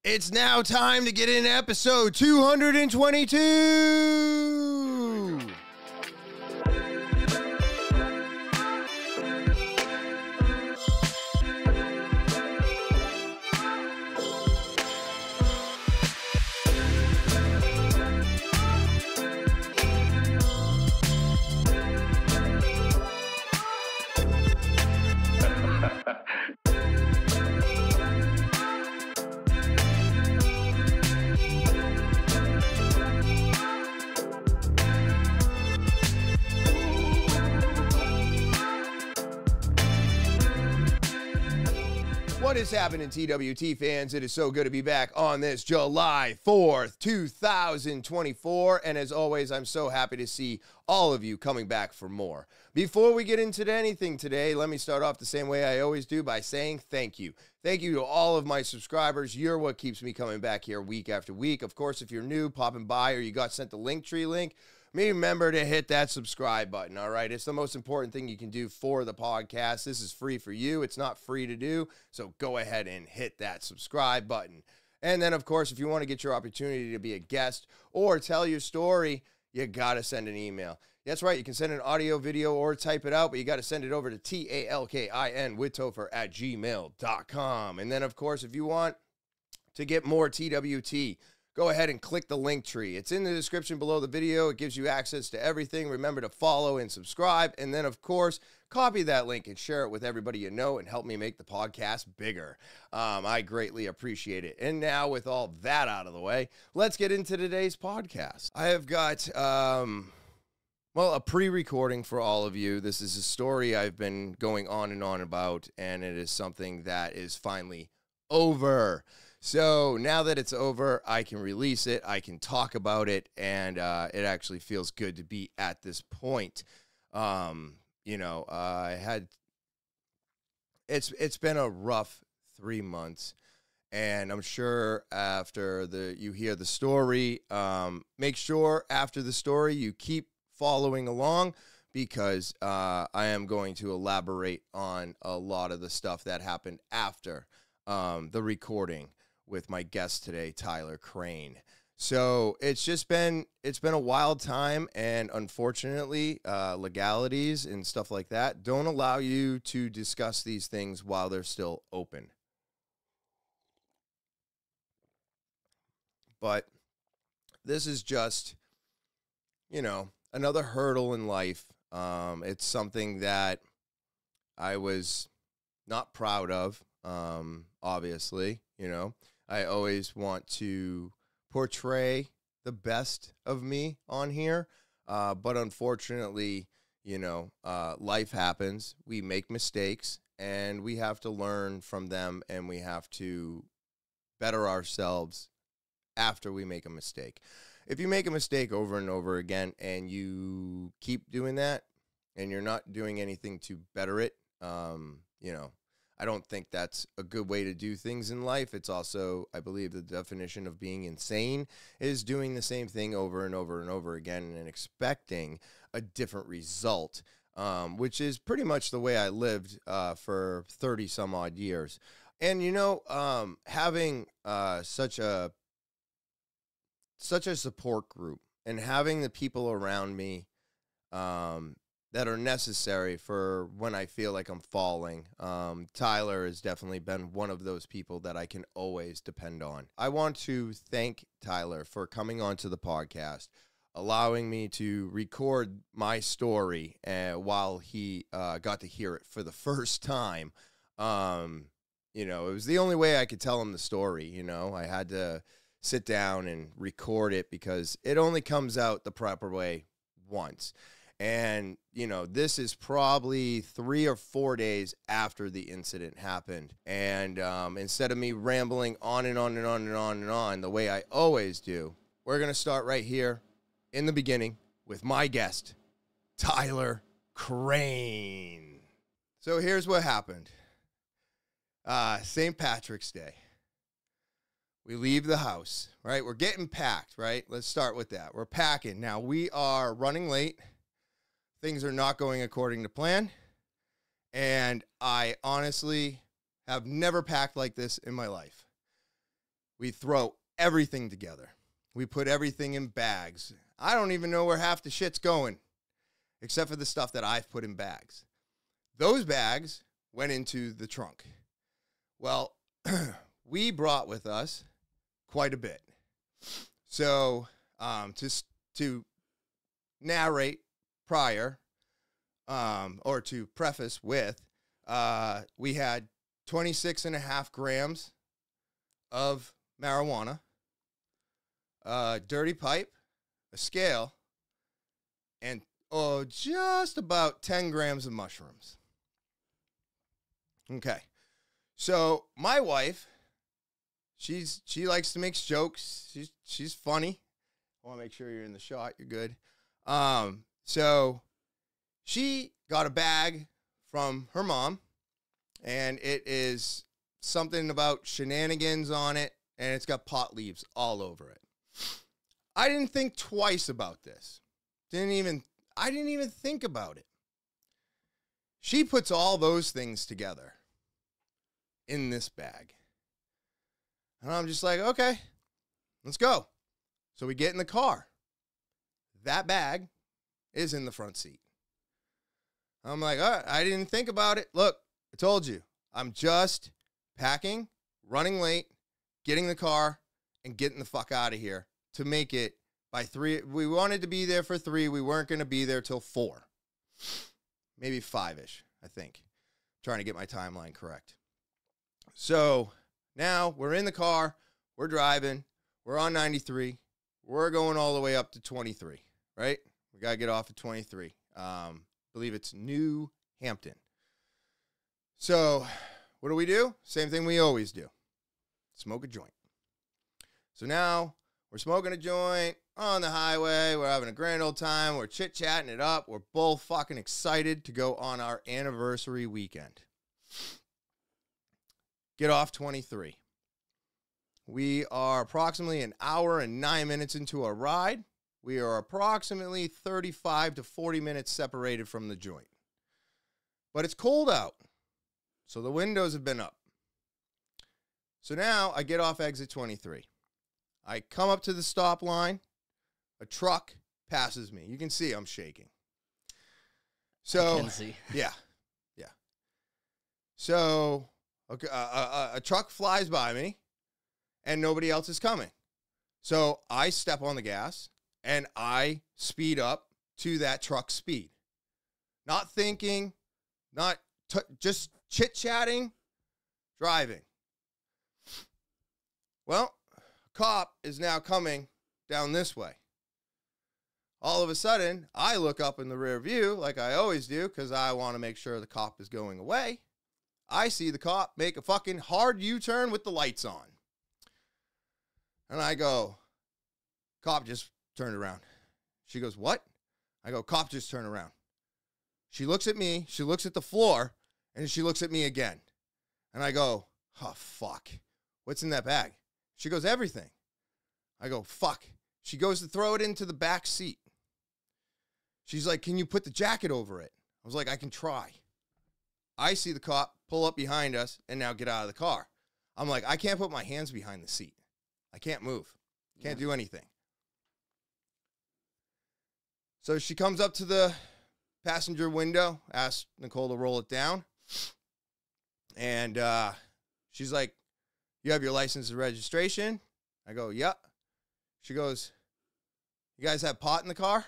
It's now time to get in episode 222. What is happening, TwT fans? It is so good to be back on this July 4th, 2024. And as always, I'm so happy to see all of you coming back for more. Before we get into anything today, let me start off the same way I always do by saying thank you. Thank you to all of my subscribers. You're what keeps me coming back here week after week. Of course, if you're new, popping by, or you got sent the Linktree link, remember to hit that subscribe button, all right? It's the most important thing you can do for the podcast. This is free for you. It's not free to do, so go ahead and hit that subscribe button. And then, of course, if you want to get your opportunity to be a guest or tell your story, you got to send an email. That's right. You can send an audio, video, or type it out, but you got to send it over to talkinwithtopher@gmail.com. And then, of course, if you want to get more TwT, go ahead and click the link tree. It's in the description below the video. It gives you access to everything. Remember to follow and subscribe. And then, of course, copy that link and share it with everybody you know and help me make the podcast bigger. I greatly appreciate it. And now, with all that out of the way, let's get into today's podcast. I have got, a pre-recording for all of you. This is a story I've been going on and on about, and it is something that is finally over. So now that it's over, I can release it, I can talk about it, and it actually feels good to be at this point. It's been a rough 3 months, and I'm sure after you hear the story, make sure after the story you keep following along, because I am going to elaborate on a lot of the stuff that happened after the recording with my guest today, Tyler Crain. So it's been a wild time, and unfortunately, legalities and stuff like that don't allow you to discuss these things while they're still open. But this is just, another hurdle in life. It's something that I was not proud of, obviously. I always want to portray the best of me on here, but unfortunately, life happens. We make mistakes, and we have to learn from them, and we have to better ourselves after we make a mistake. If you make a mistake over and over again, and you keep doing that, and you're not doing anything to better it, I don't think that's a good way to do things in life. It's also, I believe, the definition of being insane is doing the same thing over and over and over again and expecting a different result, which is pretty much the way I lived for 30 some odd years. And, having such a support group and having the people around me that are necessary for when I feel like I'm falling. Tyler has definitely been one of those people that I can always depend on. I want to thank Tyler for coming onto the podcast, allowing me to record my story while he got to hear it for the first time. It was the only way I could tell him the story. I had to sit down and record it because it only comes out the proper way once. And, this is probably 3 or 4 days after the incident happened. And instead of me rambling on and on and on and on and on the way I always do, we're going to start right here in the beginning with my guest, Tyler Crain. So here's what happened. St. Patrick's Day. We leave the house, right? We're getting packed, right? Let's start with that. We're packing. Now, we are running late. Things are not going according to plan. And I honestly have never packed like this in my life. We throw everything together. We put everything in bags. I don't even know where half the shit's going, except for the stuff that I've put in bags. Those bags went into the trunk. Well, we brought with us quite a bit. So, to narrate prior, or to preface with, we had 26.5 grams of marijuana, a dirty pipe, a scale, and just about 10 grams of mushrooms. Okay. So my wife, she likes to make jokes. She's funny. I want to make sure you're in the shot. You're good. So she got a bag from her mom, and it is something about shenanigans on it, and it's got pot leaves all over it. I didn't think twice about this. I didn't even think about it. She puts all those things together in this bag. And I'm just like, okay, let's go. So we get in the car. That bag is in the front seat. I'm like, all right, I didn't think about it. Look, I told you, I'm just packing, running late, getting the car, and getting the fuck out of here to make it by 3. We wanted to be there for 3. We weren't going to be there till 4. Maybe 5-ish, I think. Trying to get my timeline correct. So now we're in the car. We're driving. We're on 93. We're going all the way up to 23, right? We got to get off at 23. Believe it's New Hampton. So what do? Same thing we always do. Smoke a joint. So now we're smoking a joint on the highway. We're having a grand old time. We're chit-chatting it up. We're both fucking excited to go on our anniversary weekend. Get off 23. We are approximately an hour and 9 minutes into our ride. We are approximately 35 to 40 minutes separated from the joint. But it's cold out, so the windows have been up. So now I get off exit 23. I come up to the stop line. A truck passes me. You can see I'm shaking. So, I can see. Yeah. So a truck flies by me, and nobody else is coming. So I step on the gas, and I speed up to that truck's speed. Not thinking, just chit-chatting, driving. Well, a cop is now coming down this way. All of a sudden, I look up in the rear view, like I always do, because I want to make sure the cop is going away. I see the cop make a fucking hard U-turn with the lights on. And I go, cop just turned around. She goes, what? I go, cop just turned around. She looks at me, she looks at the floor, and she looks at me again. And I go, oh, fuck. What's in that bag? She goes, everything. I go, fuck. She goes to throw it into the back seat. She's like, can you put the jacket over it? I was like, I can try. I see the cop pull up behind us and now get out of the car. I'm like, I can't put my hands behind the seat. I can't move. Can't do anything. So she comes up to the passenger window, asks Nicole to roll it down. And she's like, you have your license and registration? I go, yep. She goes, you guys have pot in the car?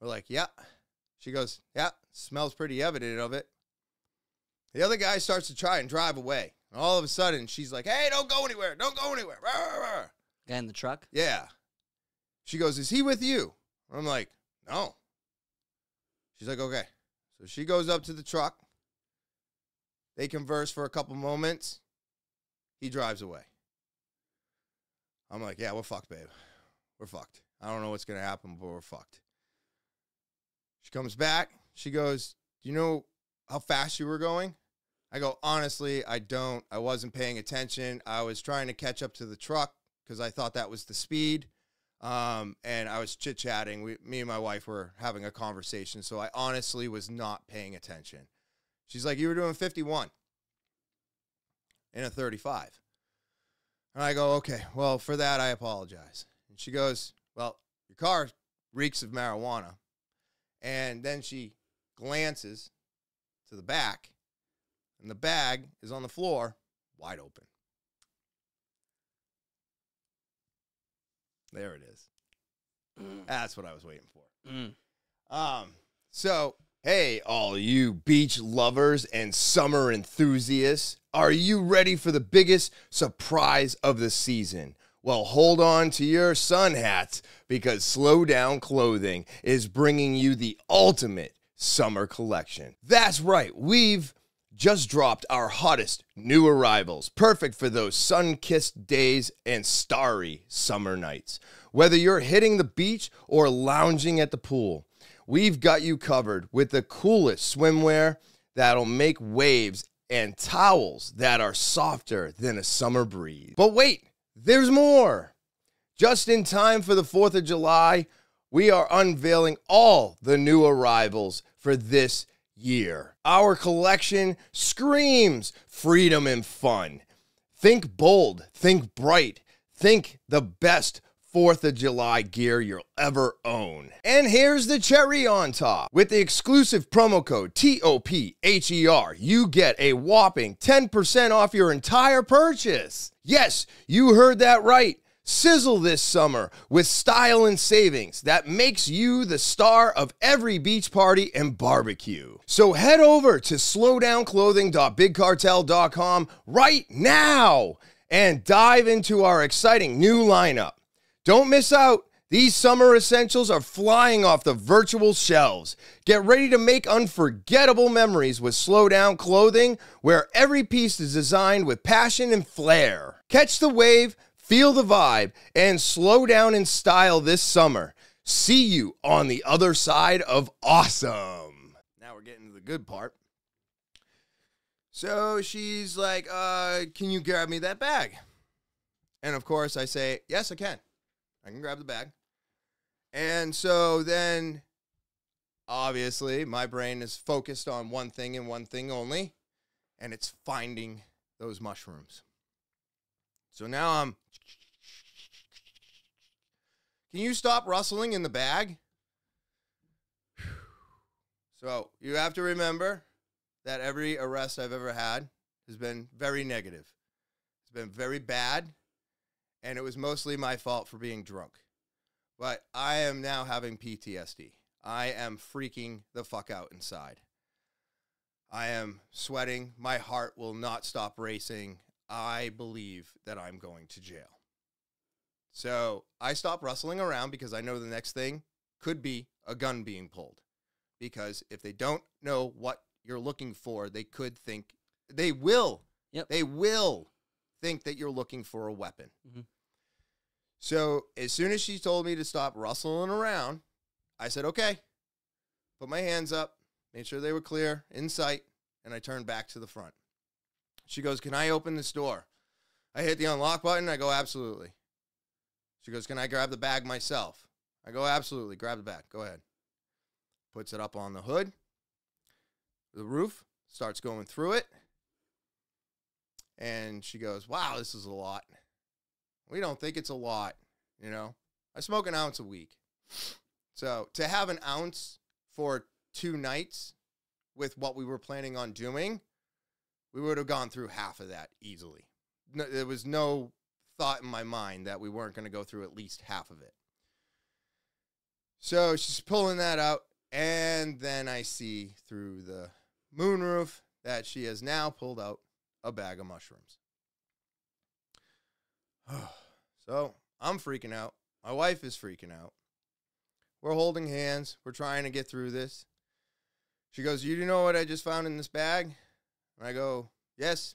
We're like, yep. She goes, yeah, smells pretty evident of it. The other guy starts to try and drive away. And all of a sudden, she's like, hey, don't go anywhere. Don't go anywhere. Guy in the truck? Yeah. She goes, is he with you? I'm like, no. She's like, okay. So she goes up to the truck. They converse for a couple moments. He drives away. I'm like, yeah, we're fucked, babe. We're fucked. I don't know what's going to happen, but we're fucked. She comes back. She goes, do you know how fast you were going? I go, honestly, I don't. I wasn't paying attention. I was trying to catch up to the truck because I thought that was the speed. And I was chit-chatting. Me and my wife were having a conversation, so I honestly was not paying attention. She's like, you were doing 51 in a 35. And I go, okay, well, for that, I apologize. And she goes, well, your car reeks of marijuana. And then she glances to the back, and the bag is on the floor, wide open. There it is. That's what I was waiting for. So, hey, all you beach lovers and summer enthusiasts, are you ready for the biggest surprise of the season? Well, hold on to your sun hats because Slow Down Clothing is bringing you the ultimate summer collection. That's right, we've just dropped our hottest new arrivals, perfect for those sun-kissed days and starry summer nights. Whether you're hitting the beach or lounging at the pool, we've got you covered with the coolest swimwear that'll make waves and towels that are softer than a summer breeze. But wait, there's more. Just in time for the 4th of July, we are unveiling all the new arrivals for this year. Our collection screams freedom and fun. Think bold, think bright, think the best 4th of July gear you'll ever own. And here's the cherry on top. With the exclusive promo code TOPHER, you get a whopping 10% off your entire purchase. Yes, you heard that right. Sizzle this summer with style and savings that makes you the star of every beach party and barbecue. So head over to slowdownclothing.bigcartel.com right now and dive into our exciting new lineup. Don't miss out. These summer essentials are flying off the virtual shelves. Get ready to make unforgettable memories with Slow Down Clothing, where every piece is designed with passion and flair. Catch the wave, feel the vibe, and slow down in style this summer. See you on the other side of awesome. Now we're getting to the good part. So she's like, can you grab me that bag? And of course I say, yes, I can. I can grab the bag. And so then, obviously, my brain is focused on one thing and one thing only, and it's finding those mushrooms. So now can you stop rustling in the bag? So you have to remember that every arrest I've ever had has been very negative. It's been very bad. And it was mostly my fault for being drunk. But I am now having PTSD. I am freaking the fuck out inside. I am sweating. My heart will not stop racing. I believe that I'm going to jail. So I stop rustling around because I know the next thing could be a gun being pulled. Because if they don't know what you're looking for, they could think, they will think that you're looking for a weapon. Mm-hmm. So as soon as she told me to stop rustling around, I said, okay, put my hands up, made sure they were clear, in sight, and I turned back to the front. She goes, can I open this door? I hit the unlock button. I go, absolutely. She goes, can I grab the bag myself? I go, absolutely. Grab the bag. Go ahead. Puts it up on the hood, the roof, starts going through it. And she goes, wow, this is a lot. We don't think it's a lot, you know. I smoke an ounce a week. So to have an ounce for 2 nights with what we were planning on doing, we would have gone through half of that easily. No, there was no thought in my mind that we weren't going to go through at least half of it. So she's pulling that out, and then I see through the moonroof that she has now pulled out a bag of mushrooms. So I'm freaking out. My wife is freaking out. We're holding hands. We're trying to get through this. She goes, you know what I just found in this bag? And I go, yes.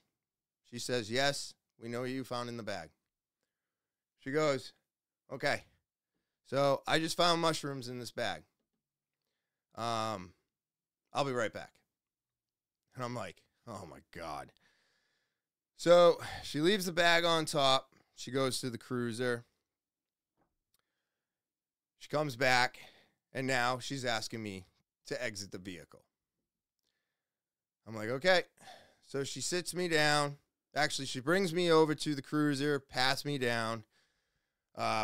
She says, yes, we know what you found in the bag. She goes, okay. So I just found mushrooms in this bag. I'll be right back. And I'm like, oh my God. So she leaves the bag on top. She goes to the cruiser. She comes back, and now she's asking me to exit the vehicle. I'm like, okay. So she sits me down, Actually, she brings me over to the cruiser, pats me down,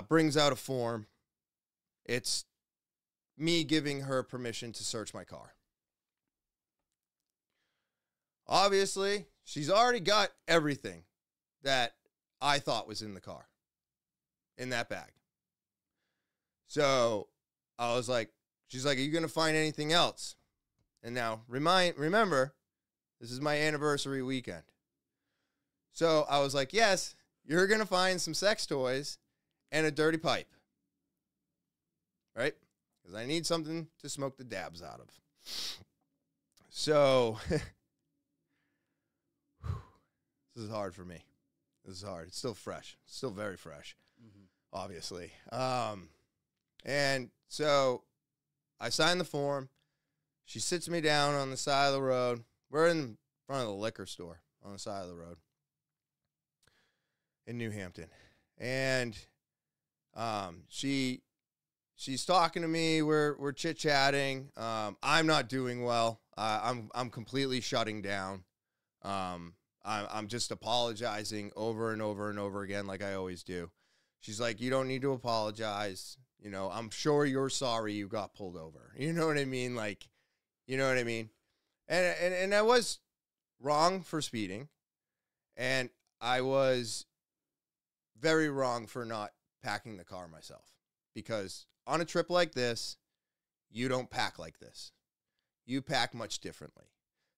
brings out a form. It's me giving her permission to search my car. Obviously, she's already got everything that I thought was in the car, in that bag. So I was like, she's like, are you going to find anything else? And now remember, this is my anniversary weekend. So I was like, yes, you're going to find some sex toys and a dirty pipe. Right? Because I need something to smoke the dabs out of. So this is hard for me. This is hard. It's still fresh. It's still very fresh, obviously. And so I signed the form. She sits me down on the side of the road. We're in front of the liquor store on the side of the road in New Hampton. And she's talking to me. We're chit-chatting. I'm not doing well. I'm completely shutting down. I'm just apologizing over and over and over again like I always do. She's like, you don't need to apologize. You know, I'm sure you're sorry you got pulled over. You know what I mean? Like, you know what I mean? And I was wrong for speeding. And I was very wrong for not packing the car myself. Because on a trip like this, you don't pack like this. You pack much differently.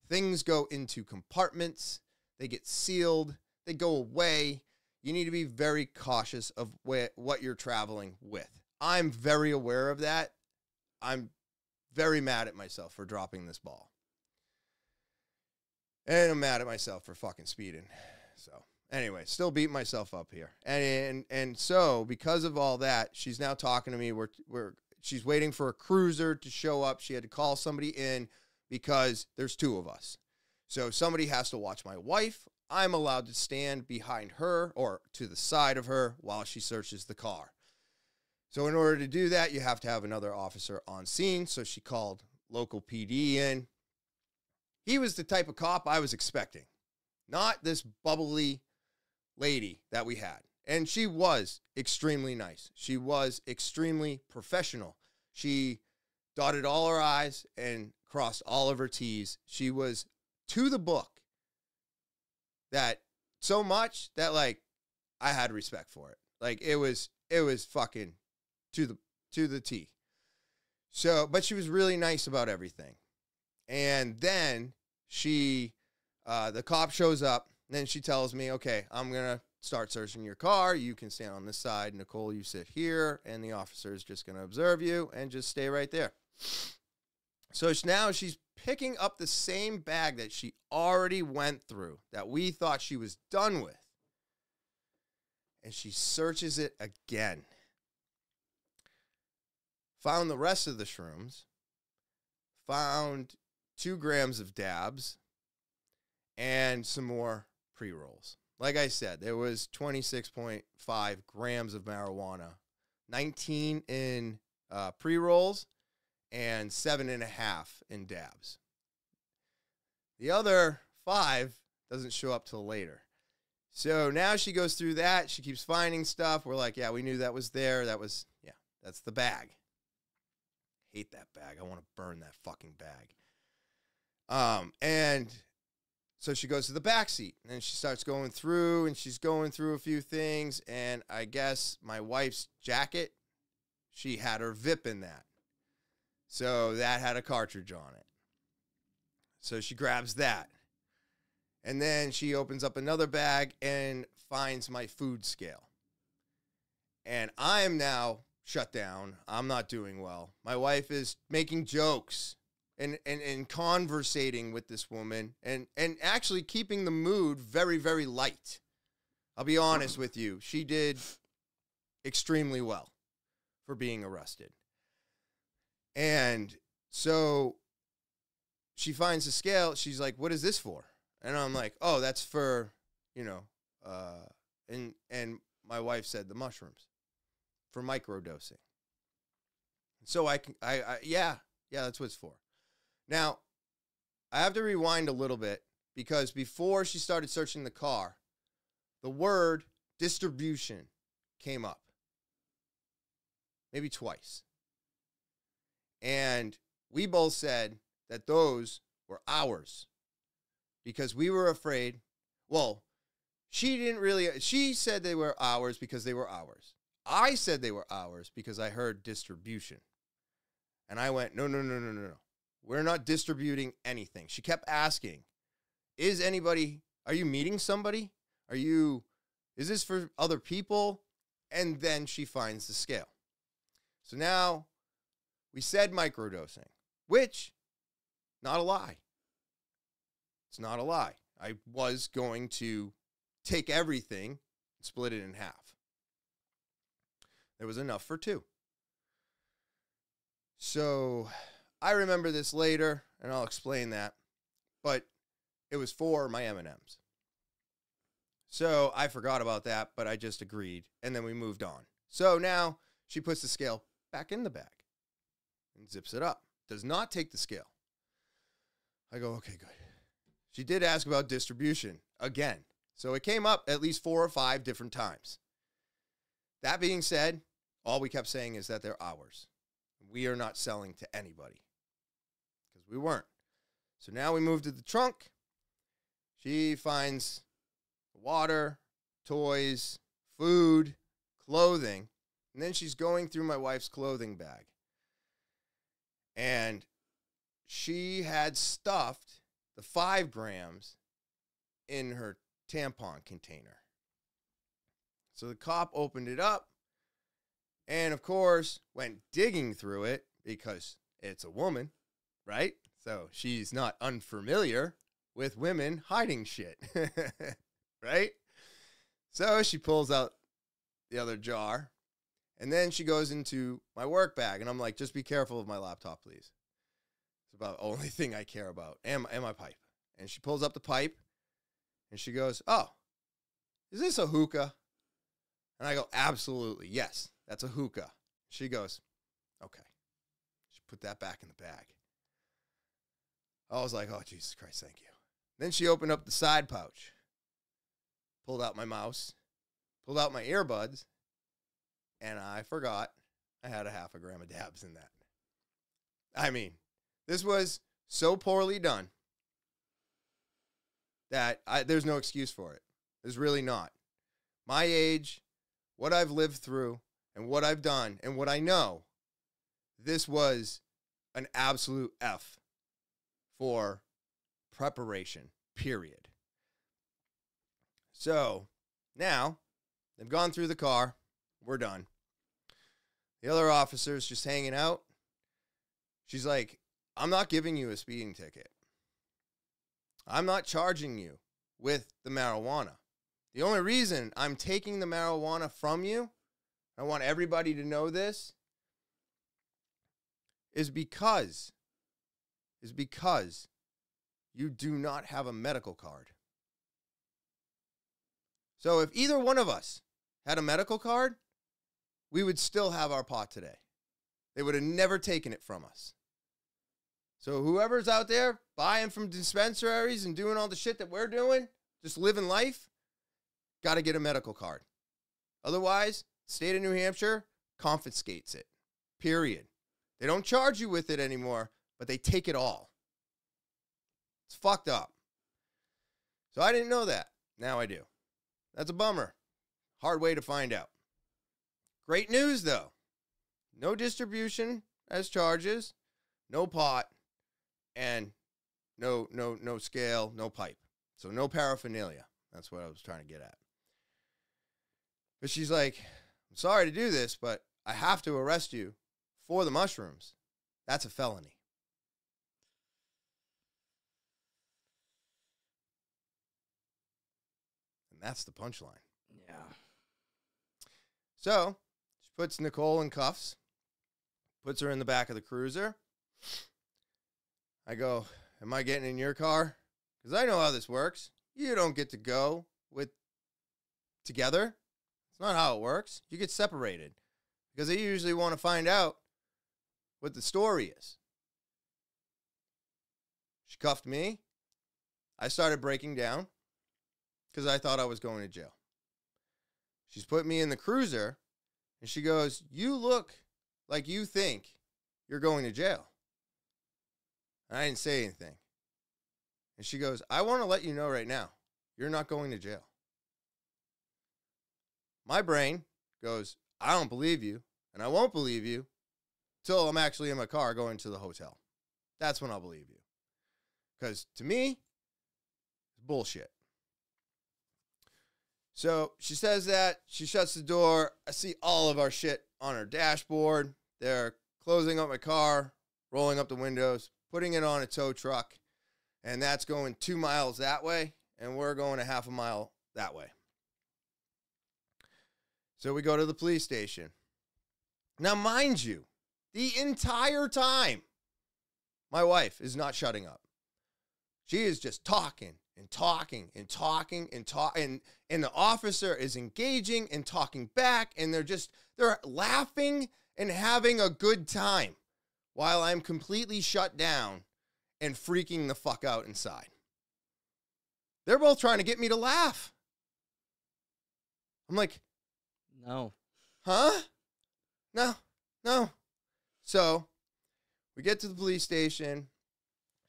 Things go into compartments. They get sealed. They go away. You need to be very cautious of what you're traveling with. I'm very aware of that. I'm very mad at myself for dropping this ball. And I'm mad at myself for fucking speeding. So, anyway, still beating myself up here. And so, because of all that, she's now talking to me. She's waiting for a cruiser to show up. She had to call somebody in because there's two of us. So, somebody has to watch my wife. I'm allowed to stand behind her or to the side of her while she searches the car. So in order to do that, you have to have another officer on scene. So she called local PD in. He was the type of cop I was expecting, not this bubbly lady that we had. And she was extremely nice. She was extremely professional. She dotted all her I's and crossed all of her T's. She was to the book. That so much that, like, I had respect for it. Like, it was fucking to the T. So, but she was really nice about everything. And then the cop shows up, and then she tells me, okay, I'm going to start searching your car. You can stand on this side. Nicole, you sit here, and the officer is just going to observe you and just stay right there. So now she's picking up the same bag that she already went through, that we thought she was done with. And she searches it again. Found the rest of the shrooms. Found 2 grams of dabs. And some more pre-rolls. Like I said, there was 26.5 grams of marijuana. 19 in pre-rolls. And 7.5 in dabs. The other 5 doesn't show up till later. So now she goes through that. She keeps finding stuff. We're like, yeah, we knew that was there. That's the bag. Hate that bag. I want to burn that fucking bag. And so she goes to the back seat. And then she starts going through, and she's going through a few things. And I guess my wife's jacket, she had her VIP in that. So that had a cartridge on it. So she grabs that. And then she opens up another bag and finds my food scale. And I am now shut down. I'm not doing well. My wife is making jokes and conversating with this woman and actually keeping the mood very, very light. I'll be honest with you. She did extremely well for being arrested. And so she finds the scale. She's like, what is this for? And I'm like, oh, that's for, and my wife said the mushrooms for microdosing. So yeah, that's what it's for. Now, I have to rewind a little bit because before she started searching the car, the word distribution came up. Maybe twice. And we both said that those were ours because we were afraid. Well, she said they were ours because they were ours. I said they were ours because I heard distribution. And I went, no. We're not distributing anything. She kept asking, are you meeting somebody? Is this for other people? And then she finds the scale. So now we said microdosing, which, not a lie. It's not a lie. I was going to take everything and split it in half. There was enough for 2. So I remember this later, and I'll explain that. But it was for my M&Ms. So I forgot about that, but I just agreed, and then we moved on. So now she puts the scale back in the bag and zips it up. Does not take the scale. I go, okay, good. She did ask about distribution again. So it came up at least 4 or 5 different times. That being said, all we kept saying is that they're ours. We are not selling to anybody because we weren't. So now we move to the trunk. She finds water, toys, food, clothing, and then she's going through my wife's clothing bag. And she had stuffed the 5 grams in her tampon container. So the cop opened it up and, of course, went digging through it because it's a woman, right? So she's not unfamiliar with women hiding shit, right? So she pulls out the other jar, and then she goes into my work bag, and I'm like, just be careful of my laptop, please. It's about the only thing I care about, and my pipe. And she pulls up the pipe, and she goes, oh, is this a hookah? And I go, absolutely, yes, that's a hookah. She goes, okay. She put that back in the bag. I was like, oh, Jesus Christ, thank you. Then she opened up the side pouch, pulled out my mouse, pulled out my earbuds, and I forgot I had a 0.5 gram of dabs in that. I mean, this was so poorly done that there's no excuse for it. There's really not. My age, what I've lived through, and what I've done, and what I know, this was an absolute F for preparation, period. So, now, they've gone through the car. We're done. The other officer's just hanging out. She's like, I'm not giving you a speeding ticket. I'm not charging you with the marijuana. The only reason I'm taking the marijuana from you, I want everybody to know this, is because you do not have a medical card. So if either one of us had a medical card, we would still have our pot today. They would have never taken it from us. So whoever's out there buying from dispensaries and doing all the shit that we're doing, just living life, got to get a medical card. Otherwise, the state of New Hampshire confiscates it. Period. They don't charge you with it anymore, but they take it all. It's fucked up. So I didn't know that. Now I do. That's a bummer. Hard way to find out. Great news, though. No distribution as charges, no pot, and no scale, no pipe. So no paraphernalia. That's what I was trying to get at. But she's like, I'm sorry to do this, but I have to arrest you for the mushrooms. That's a felony. And that's the punchline. Yeah. So she puts Nicole in cuffs, puts her in the back of the cruiser. I go, am I getting in your car? Because I know how this works. You don't get to go together. It's not how it works. You get separated because they usually want to find out what the story is. She cuffed me. I started breaking down because I thought I was going to jail. She's put me in the cruiser, and she goes, "You look like you think you're going to jail." I didn't say anything. And she goes, "I want to let you know right now, you're not going to jail." My brain goes, "I don't believe you, and I won't believe you till I'm actually in my car going to the hotel. That's when I'll believe you." Because to me, it's bullshit. So she says that. She shuts the door. I see all of our shit on her dashboard. They're closing up my car, rolling up the windows, putting it on a tow truck. And that's going 2 miles that way. And we're going a half a mile that way. So we go to the police station. Now, mind you, the entire time, my wife is not shutting up. She is just talking and talking and talking and talking. And the officer is engaging and talking back. And they're laughing and having a good time while I'm completely shut down and freaking the fuck out inside. They're both trying to get me to laugh. I'm like, No. huh? No. So we get to the police station.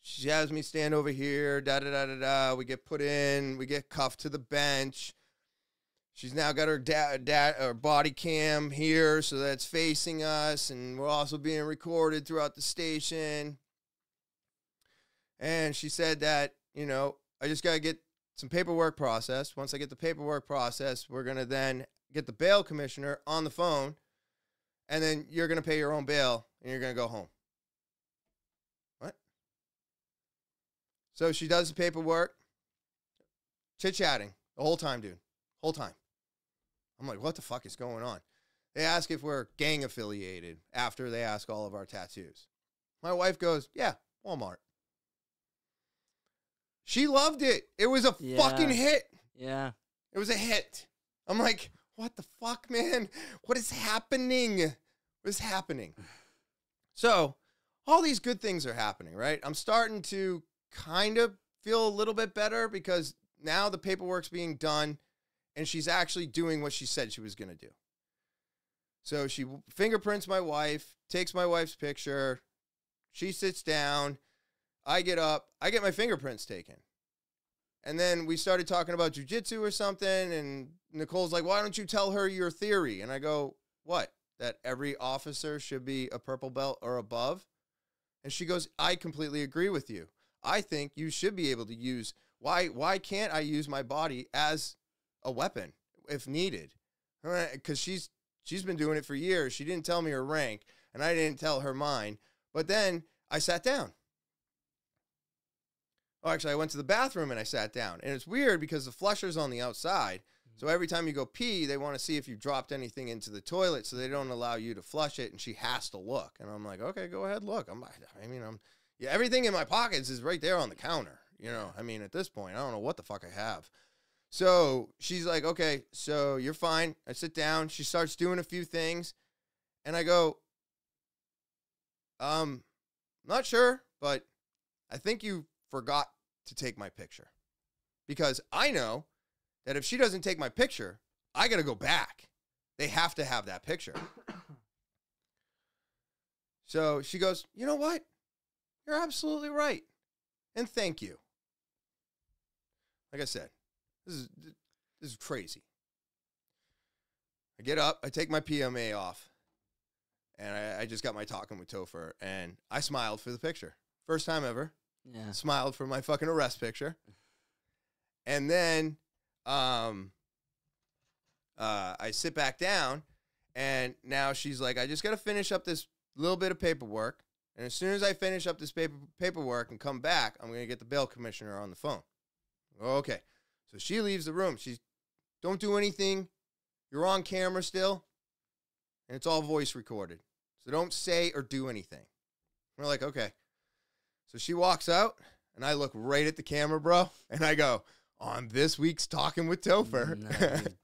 She has me stand over here, da-da-da-da-da. We get put in. We get cuffed to the bench. She's now got her body cam here, so that's facing us, and we're also being recorded throughout the station. And she said that, I just got to get some paperwork processed. Once I get the paperwork processed, we're going to then get the bail commissioner on the phone, and then you're going to pay your own bail, and you're going to go home. What? So she does the paperwork, chit-chatting the whole time, dude. Whole time. I'm like, what the fuck is going on? They ask if we're gang affiliated after they ask all of our tattoos. My wife goes, "Yeah, Walmart." She loved it. It was a fucking hit. Yeah. It was a hit. I'm like, what the fuck, man? What is happening? What is happening? So, all these good things are happening, right? I'm starting to kind of feel a little bit better because now the paperwork's being done and she's actually doing what she said she was going to do. So she fingerprints my wife, takes my wife's picture. She sits down. I get up. I get my fingerprints taken. And then we started talking about jujitsu or something. And Nicole's like, "Why don't you tell her your theory?" And I go, "What? That every officer should be a purple belt or above?" And she goes, "I completely agree with you. I think you should be able to use, why can't I use my body as a weapon if needed?" Because she's been doing it for years. She didn't tell me her rank, and I didn't tell her mine. But then I sat down. Oh, actually, I went to the bathroom and I sat down. And it's weird because the flusher's on the outside. So every time you go pee, they want to see if you dropped anything into the toilet, so they don't allow you to flush it, and she has to look. And I'm like, okay, go ahead, look. Everything in my pockets is right there on the counter. At this point, I don't know what the fuck I have. So she's like, "Okay, so you're fine." I sit down. She starts doing a few things. And I go, "Not sure, but I think you forgot to take my picture. Because I know that if she doesn't take my picture, I got to go back. They have to have that picture." So she goes, "You know what? You're absolutely right. And thank you." Like I said, this is crazy. I get up, I take my PMA off, and I just got my Talking with Topher, and I smiled for the picture. First time ever. Yeah. Smiled for my fucking arrest picture. And then I sit back down, and now she's like, "I just got to finish up this little bit of paperwork. And as soon as I finish up this paperwork and come back, I'm going to get the bail commissioner on the phone." Okay. So she leaves the room. She's, "Don't do anything. You're on camera still. And it's all voice recorded. So don't say or do anything." We're like, okay. So she walks out, and I look right at the camera, bro. And I go, "On this week's Talking with Topher." No,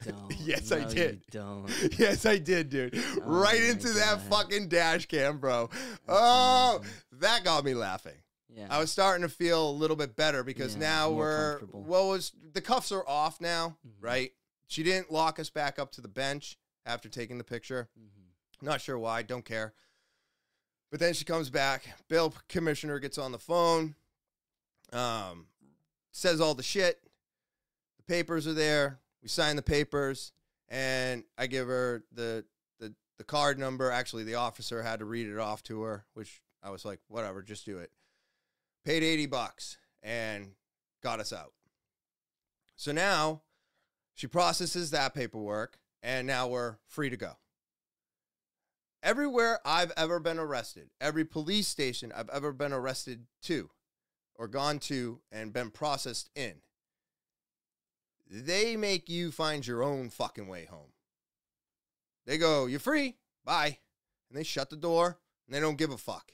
you don't. Yes, no, I did. You don't. Yes, I did, dude. Oh Right my into that God. fucking dash cam, bro. Oh, that got me laughing. Yeah. I was starting to feel a little bit better because Yeah, now more comfortable. the cuffs are off now, Mhm. right? She didn't lock us back up to the bench after taking the picture. Not sure why. Don't care. But then she comes back. Bail commissioner gets on the phone. Says all the shit. The papers are there. We sign the papers. And I give her the card number. Actually, the officer had to read it off to her, which I was like, whatever, just do it. Paid $80 and got us out. So now she processes that paperwork, and now we're free to go. Everywhere I've ever been arrested, every police station I've ever been arrested to or gone to and been processed in, they make you find your own fucking way home. They go, you're free, bye. And they shut the door, and they don't give a fuck.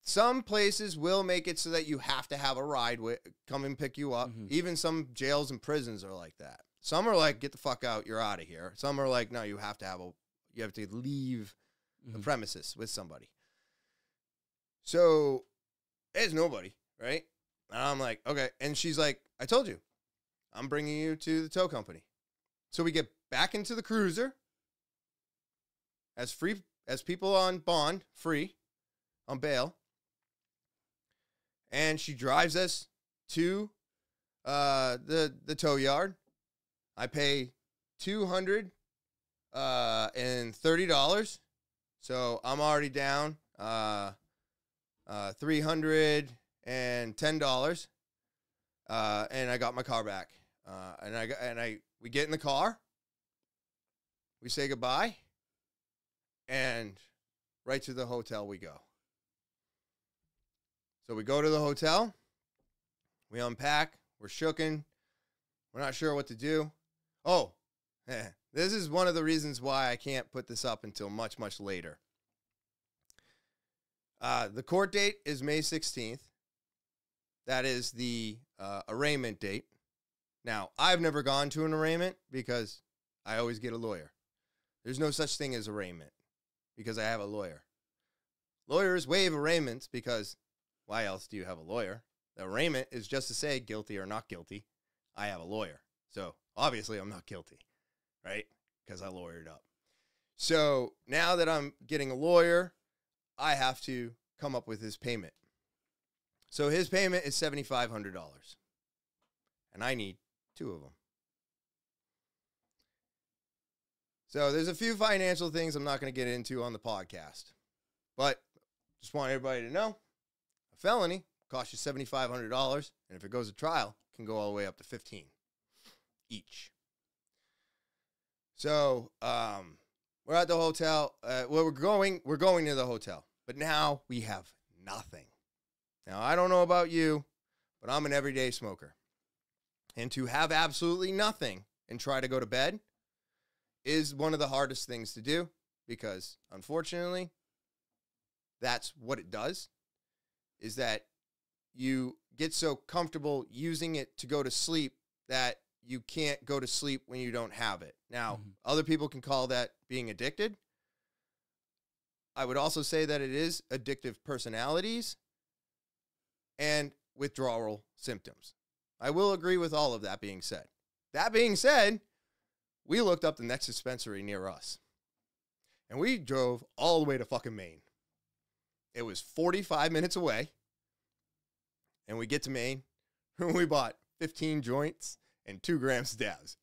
Some places will make it so that you have to have a ride come and pick you up. Even some jails and prisons are like that. Some are like, get the fuck out, you're out of here. Some are like, no, you have to leave the premises with somebody. So there's nobody, right? And I'm like, okay. And she's like, I told you, I'm bringing you to the tow company. So we get back into the cruiser as people on bond, free, on bail. And she drives us to the tow yard. I pay $230. So I'm already down $310. And I got my car back. We get in the car. We say goodbye. And right to the hotel we go. So we go to the hotel. We unpack. We're shooken. We're not sure what to do. Oh, this is one of the reasons why I can't put this up until much, much later. The court date is May 16th. That is the arraignment date. Now, I've never gone to an arraignment because I always get a lawyer. There's no such thing as arraignment because I have a lawyer. Lawyers waive arraignments because why else do you have a lawyer? The arraignment is just to say guilty or not guilty. I have a lawyer. So obviously I'm not guilty, right? Because I lawyered up. So now that I'm getting a lawyer, I have to come up with his payment. So his payment is $7,500. And I need 2 of them. So there's a few financial things I'm not going to get into on the podcast. But just want everybody to know, a felony costs you $7,500. And if it goes to trial, it can go all the way up to $15,000 each. So we're at the hotel. We're going to the hotel. But now we have nothing. Now, I don't know about you, but I'm an everyday smoker. And to have absolutely nothing and try to go to bed is one of the hardest things to do because, unfortunately, that's what it does, is that you get so comfortable using it to go to sleep that you can't go to sleep when you don't have it. Now, other people can call that being addicted. I would also say that it is addictive personalities and withdrawal symptoms. I will agree with all of that being said. That being said, we looked up the next dispensary near us. And we drove all the way to fucking Maine. It was 45 minutes away. And we get to Maine. And we bought 15 joints and 2 grams of dabs.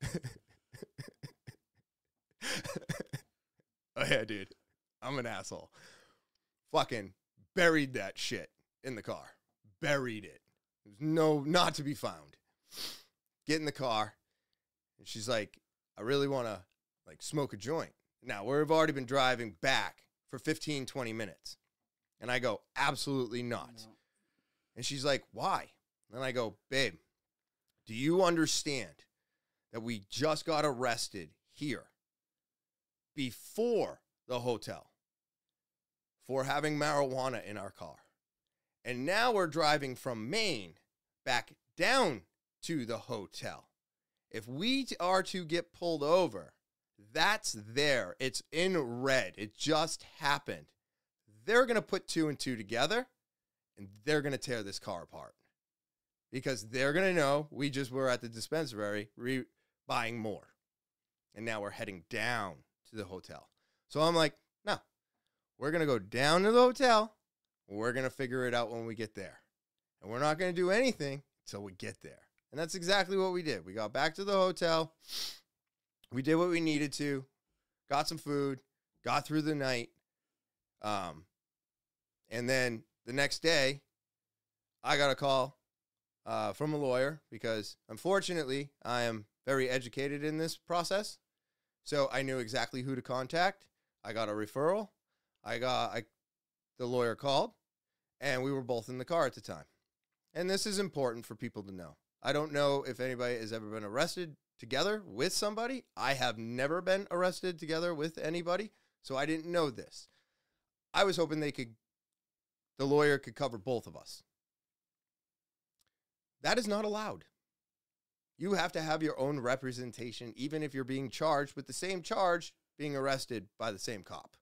Oh, yeah, dude. I'm an asshole. Fucking buried that shit in the car. Buried it. There's not to be found. Get in the car. And she's like, I really want to smoke a joint. Now, we've already been driving back for 15, 20 minutes. And I go, absolutely not. No. And she's like, why? And I go, babe, do you understand that we just got arrested here before the hotel for having marijuana in our car? And now we're driving from Maine back down to the hotel. If we are to get pulled over, that's there. It's in red. It just happened. They're going to put 2 and 2 together, and they're going to tear this car apart. Because they're going to know we just were at the dispensary buying more. and now we're heading down to the hotel. So I'm like, no, we're going to go down to the hotel. We're going to figure it out when we get there. And we're not going to do anything until we get there. And that's exactly what we did. We got back to the hotel. We did what we needed to, got some food, got through the night. And then the next day, I got a call from a lawyer because, unfortunately, I am very educated in this process. So I knew exactly who to contact. I got a referral. The lawyer called, and we were both in the car at the time. And this is important for people to know. I don't know if anybody has ever been arrested together with somebody. I have never been arrested together with anybody, so I didn't know this. I was hoping the lawyer could cover both of us. That is not allowed. You have to have your own representation, even if you're being charged with the same charge, being arrested by the same cop.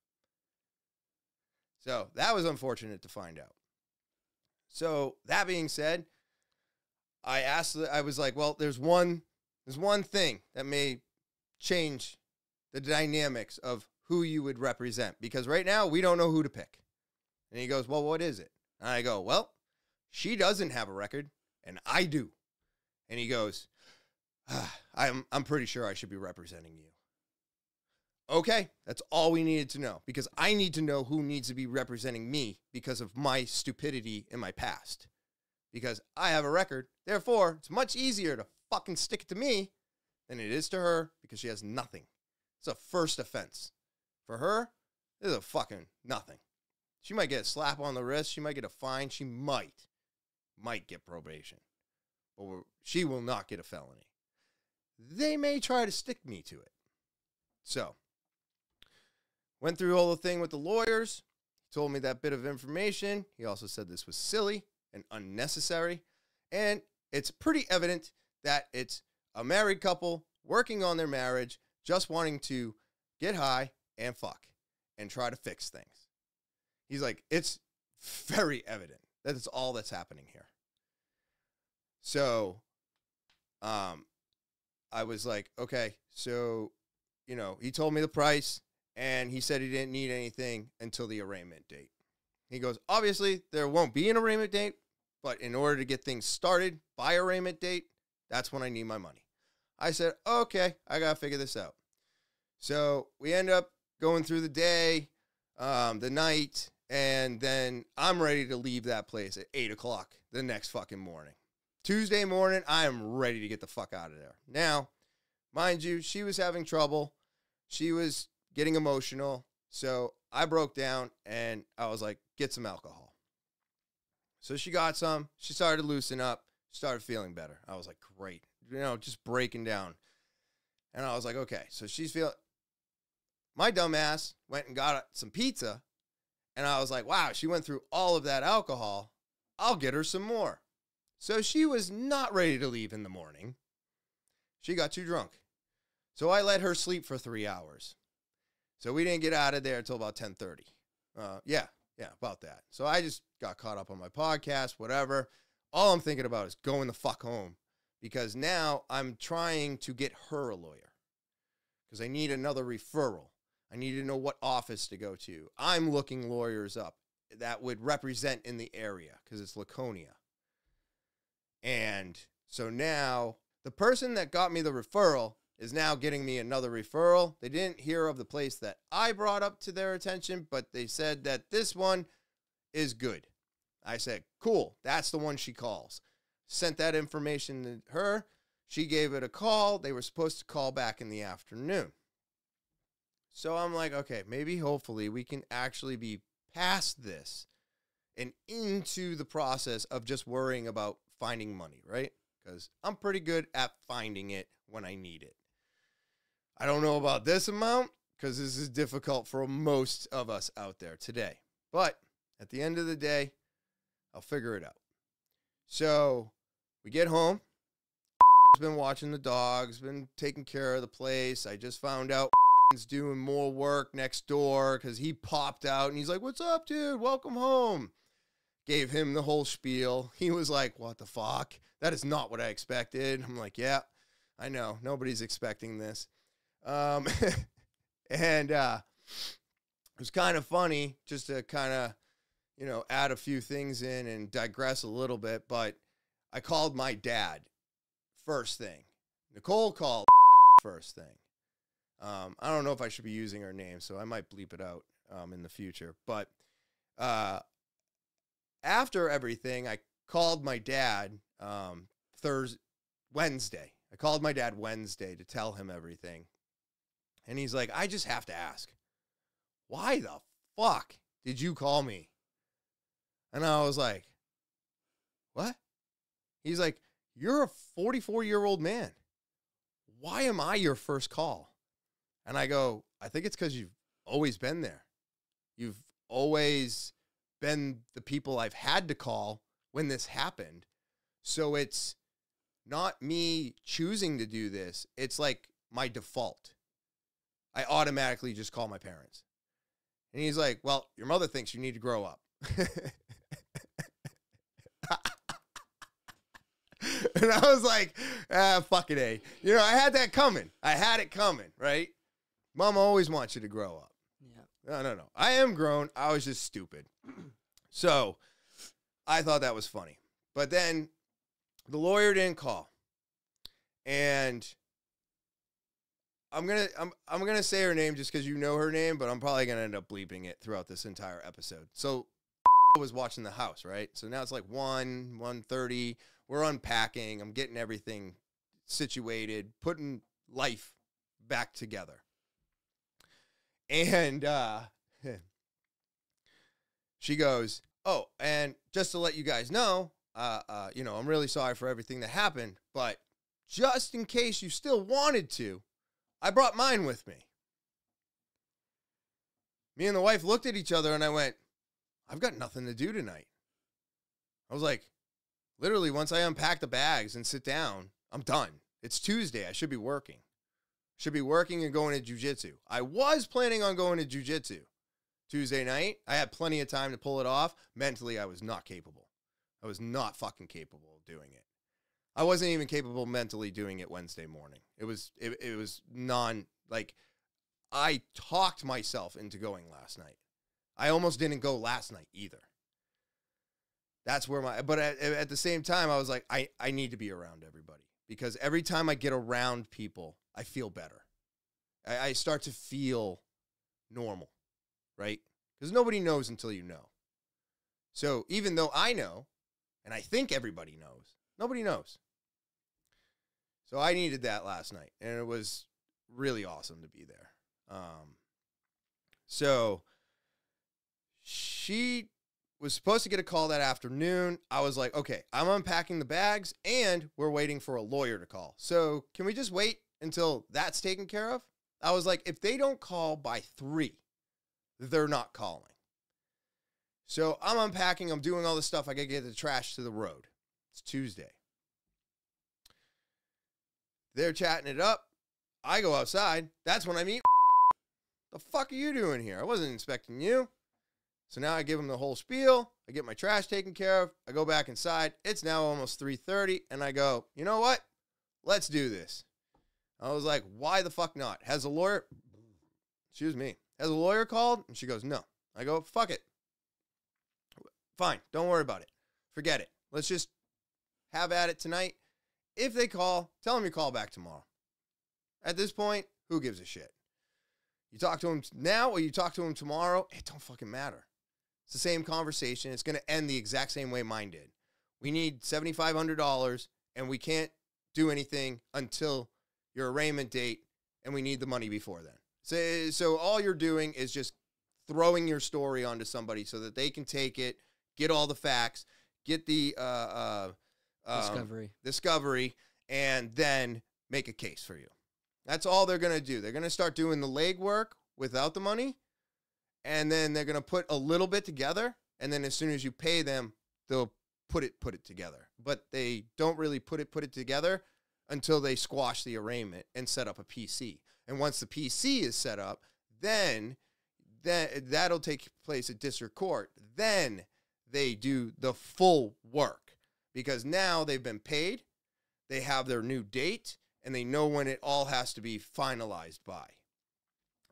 So that was unfortunate to find out. So that being said, I was like, well, there's one thing that may change the dynamics of who you would represent, because right now we don't know who to pick. And he goes, well, what is it? And I go, well, she doesn't have a record and I do. And he goes, I'm pretty sure I should be representing you. Okay, that's all we needed to know, because I need to know who needs to be representing me because of my stupidity in my past. Because I have a record, therefore, it's much easier to fucking stick it to me than it is to her, because she has nothing. It's a first offense. For her, this is a fucking nothing. She might get a slap on the wrist, she might get a fine, she might get probation. But she will not get a felony. They may try to stick me to it. So, went through all the thing with the lawyers. He told me that bit of information. He also said this was silly and unnecessary. And it's pretty evident that it's a married couple working on their marriage, just wanting to get high and fuck and try to fix things. He's like, it's very evident that it's all that's happening here. So, I was like, okay, so, he told me the price, and he said he didn't need anything until the arraignment date. He goes, obviously, there won't be an arraignment date, but in order to get things started by arraignment date, that's when I need my money. I said, okay, I got to figure this out. So we end up going through the day, the night, and then I'm ready to leave that place at 8 o'clock the next fucking morning. Tuesday morning, I am ready to get the fuck out of there. Now, mind you, she was having trouble. She was getting emotional. So I broke down and I was like, get some alcohol. So she got some. She started to loosen up, started feeling better. I was like, great. Just breaking down. And I was like, okay. So she's feeling. My dumb ass went and got some pizza. And I was like, wow, she went through all of that alcohol. I'll get her some more. So she was not ready to leave in the morning. She got too drunk. So I let her sleep for 3 hours. So we didn't get out of there until about 10:30. Yeah, about that. So I just got caught up on my podcast, whatever. All I'm thinking about is going the fuck home, because now I'm trying to get her a lawyer, because I need another referral. I need to know what office to go to. I'm looking lawyers up that would represent in the area, because it's Laconia. And so now the person that got me the referral is now getting me another referral. They didn't hear of the place that I brought up to their attention, but they said that this one is good. I said, cool, that's the one she calls. Sent that information to her. She gave it a call. They were supposed to call back in the afternoon. So I'm like, okay, maybe hopefully we can actually be past this and into the process of just worrying about finding money, right? Because I'm pretty good at finding it when I need it. I don't know about this amount, because this is difficult for most of us out there today. But at the end of the day, I'll figure it out. So we get home. Been watching the dogs, been taking care of the place. I just found out is doing more work next door, because he popped out and he's like, what's up, dude? Welcome home. Gave him the whole spiel. He was like, what the fuck? That is not what I expected. I'm like, yeah, I know. Nobody's expecting this. Um, and it was kind of funny just to kind of, add a few things in and digress a little bit. But I called my dad first thing. Nicole called first thing. I don't know if I should be using her name, so I might bleep it out in the future. But after everything, I called my dad Wednesday. I called my dad Wednesday to tell him everything. And he's like, I just have to ask, why the fuck did you call me? And I was like, what? He's like, you're a 44-year-old man. Why am I your first call? And I go, I think it's because you've always been there. You've always been the people I've had to call when this happened. So it's not me choosing to do this. It's like my default. I automatically just call my parents. And he's like, well, your mother thinks you need to grow up. And I was like, fucking A. I had that coming. I had it coming, right? Mom always wants you to grow up. Yeah. No. I am grown. I was just stupid. So I thought that was funny. But then the lawyer didn't call. And I'm gonna say her name just because you know her name, but I'm probably gonna end up bleeping it throughout this entire episode. So I was watching the house, right? So now it's like 1:30. We're unpacking. I'm getting everything situated, putting life back together. And she goes, oh, and just to let you guys know, I'm really sorry for everything that happened, but just in case you still wanted to, I brought mine with me. Me and the wife looked at each other and I went, I've got nothing to do tonight. I was like, literally, once I unpack the bags and sit down, I'm done. It's Tuesday. I should be working. Should be working and going to jiu-jitsu. I was planning on going to jiu-jitsu Tuesday night. I had plenty of time to pull it off. Mentally, I was not capable. I was not fucking capable of doing it. I wasn't even capable mentally doing it Wednesday morning. It was I talked myself into going last night. I almost didn't go last night either. That's where but at the same time, I was like, I need to be around everybody because every time I get around people, I feel better. I start to feel normal, right? Because nobody knows until you know. So even though I know, and I think everybody knows, nobody knows. So I needed that last night, and it was really awesome to be there. So she was supposed to get a call that afternoon. I was like, okay, I'm unpacking the bags, and we're waiting for a lawyer to call. So can we just wait until that's taken care of? I was like, if they don't call by 3, they're not calling. So I'm unpacking. I'm doing all this stuff. I got to get the trash to the road. It's Tuesday. They're chatting it up. I go outside. That's when I meet. The fuck are you doing here? I wasn't expecting you. So now I give them the whole spiel. I get my trash taken care of. I go back inside. It's now almost 3:30. And I go, you know what? Let's do this. I was like, why the fuck not? Has a lawyer called? And she goes, no. I go, fuck it. Fine. Don't worry about it. Forget it. Let's just have at it tonight. If they call, tell them you call back tomorrow. At this point, who gives a shit? You talk to them now or you talk to them tomorrow, it don't fucking matter. It's the same conversation. It's going to end the exact same way mine did. We need $7,500 and we can't do anything until your arraignment date and we need the money before then. So all you're doing is just throwing your story onto somebody so that they can take it, get all the facts, get the discovery, and then make a case for you. That's all they're going to do. They're going to start doing the legwork without the money, and then they're going to put a little bit together, and then as soon as you pay them, they'll put it together. But they don't really put it together until they squash the arraignment and set up a PC. And once the PC is set up, then that'll take place at district court. Then they do the full work because now they've been paid, they have their new date, and they know when it all has to be finalized by.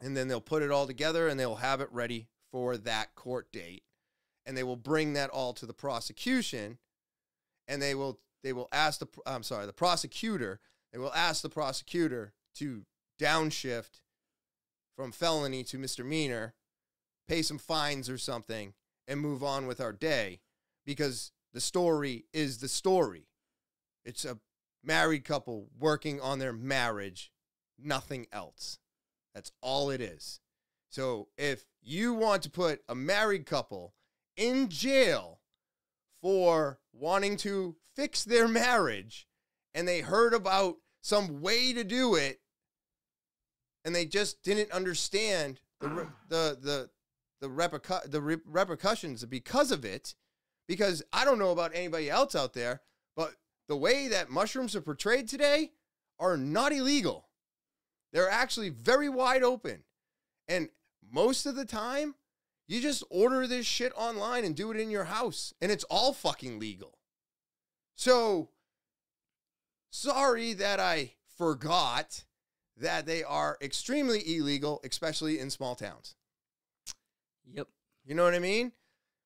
And then they'll put it all together and they'll have it ready for that court date. And they will bring that all to the prosecution, and they will ask the prosecutor, they will ask the prosecutor to downshift from felony to misdemeanor, pay some fines or something, and move on with our day, because the story is the story. It's a married couple working on their marriage, nothing else. That's all it is. So if you want to put a married couple in jail for wanting to fix their marriage, and they heard about some way to do it, and they just didn't understand the repercussions because of it, because I don't know about anybody else out there, but the way that mushrooms are portrayed today are not illegal. They're actually very wide open. And most of the time, you just order this shit online and do it in your house, and it's all fucking legal. So, sorry that I forgot that they are extremely illegal, especially in small towns. Yep. You know what I mean?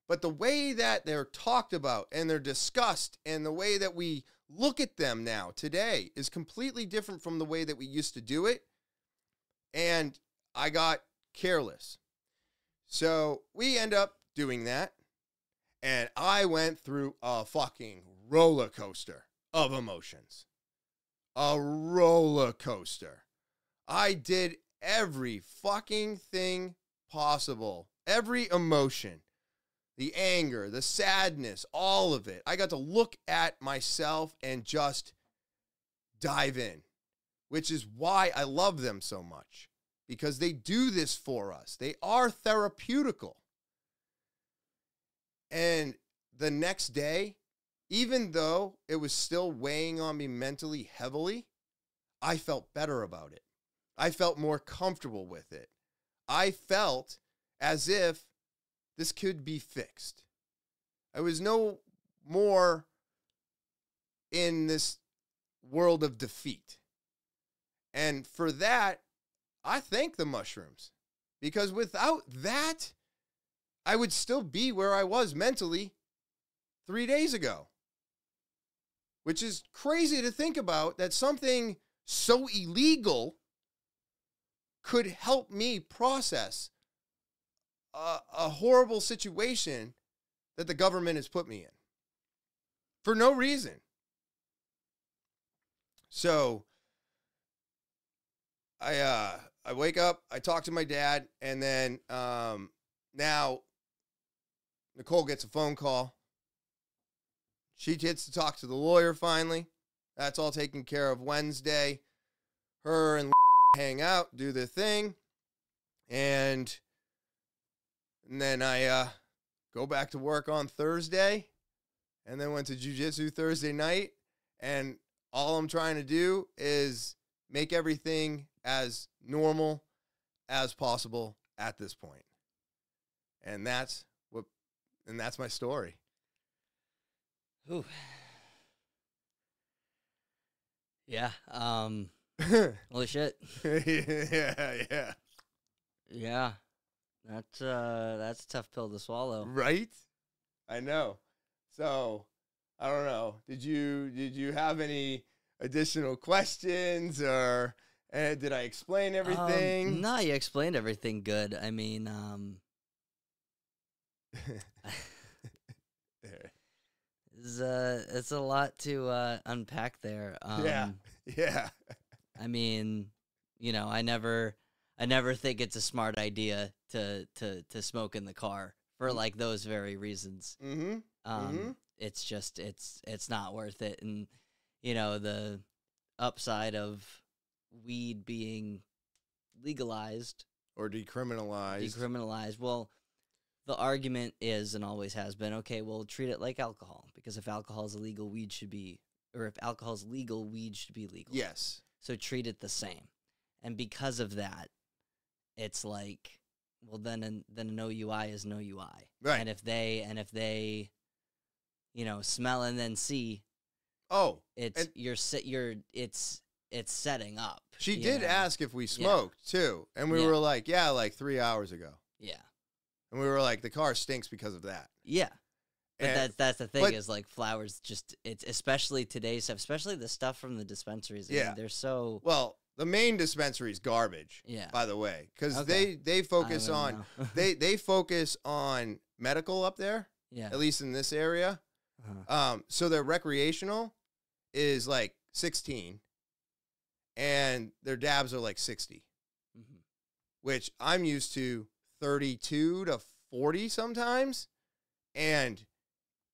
But the way that they're talked about and they're discussed and the way that we look at them now today is completely different from the way that we used to do it. And I got careless. So we end up doing that. And I went through a fucking roller coaster of emotions. A roller coaster. I did every fucking thing possible. Every emotion. The anger, the sadness, all of it. I got to look at myself and just dive in, which is why I love them so much, because they do this for us. They are therapeutical. And the next day, even though it was still weighing on me mentally heavily, I felt better about it. I felt more comfortable with it. I felt as if this could be fixed. I was no more in this world of defeat. And for that, I thank the mushrooms. Because without that, I would still be where I was mentally 3 days ago. Which is crazy to think about, that something so illegal could help me process a horrible situation that the government has put me in for no reason. So I wake up, I talk to my dad, and then now Nicole gets a phone call. She gets to talk to the lawyer finally. That's all taken care of Wednesday. Her and hang out, do their thing, and then I go back to work on Thursday, and then went to jiu-jitsu Thursday night, and all I'm trying to do is make everything as normal as possible at this point. And that's my story. Ooh. Yeah. Holy shit. Yeah. Yeah. That's a tough pill to swallow. Right? I know. So, I don't know. Did you have any additional questions, or did I explain everything? No, you explained everything good. I mean, it's a lot to unpack there. Yeah. I mean, I never think it's a smart idea to smoke in the car for like those very reasons. Mm-hmm. It's just it's not worth it. And the upside of weed being legalized or decriminalized. Well, the argument is and always has been, okay, well, treat it like alcohol, because if alcohol is illegal, weed should be, or if alcohol is legal, weed should be legal. Yes. So treat it the same. And because of that, it's like, well, then an OUI is an OUI. Right. And if they smell and then see, oh, it's it's setting up. She you did know? ask if we smoked too, and we were like, yeah, like 3 hours ago. Yeah. And we were like, the car stinks because of that. Yeah. But And, that's the thing is like flowers just it's especially today's stuff, especially the stuff from the dispensaries. I mean, they're so well, the main dispensary is garbage. Yeah. By the way, because Okay. they focus I on wouldn't they focus on medical up there, yeah. at least in this area. So their recreational is like 16, and their dabs are like 60, which I'm used to 32 to 40 sometimes, and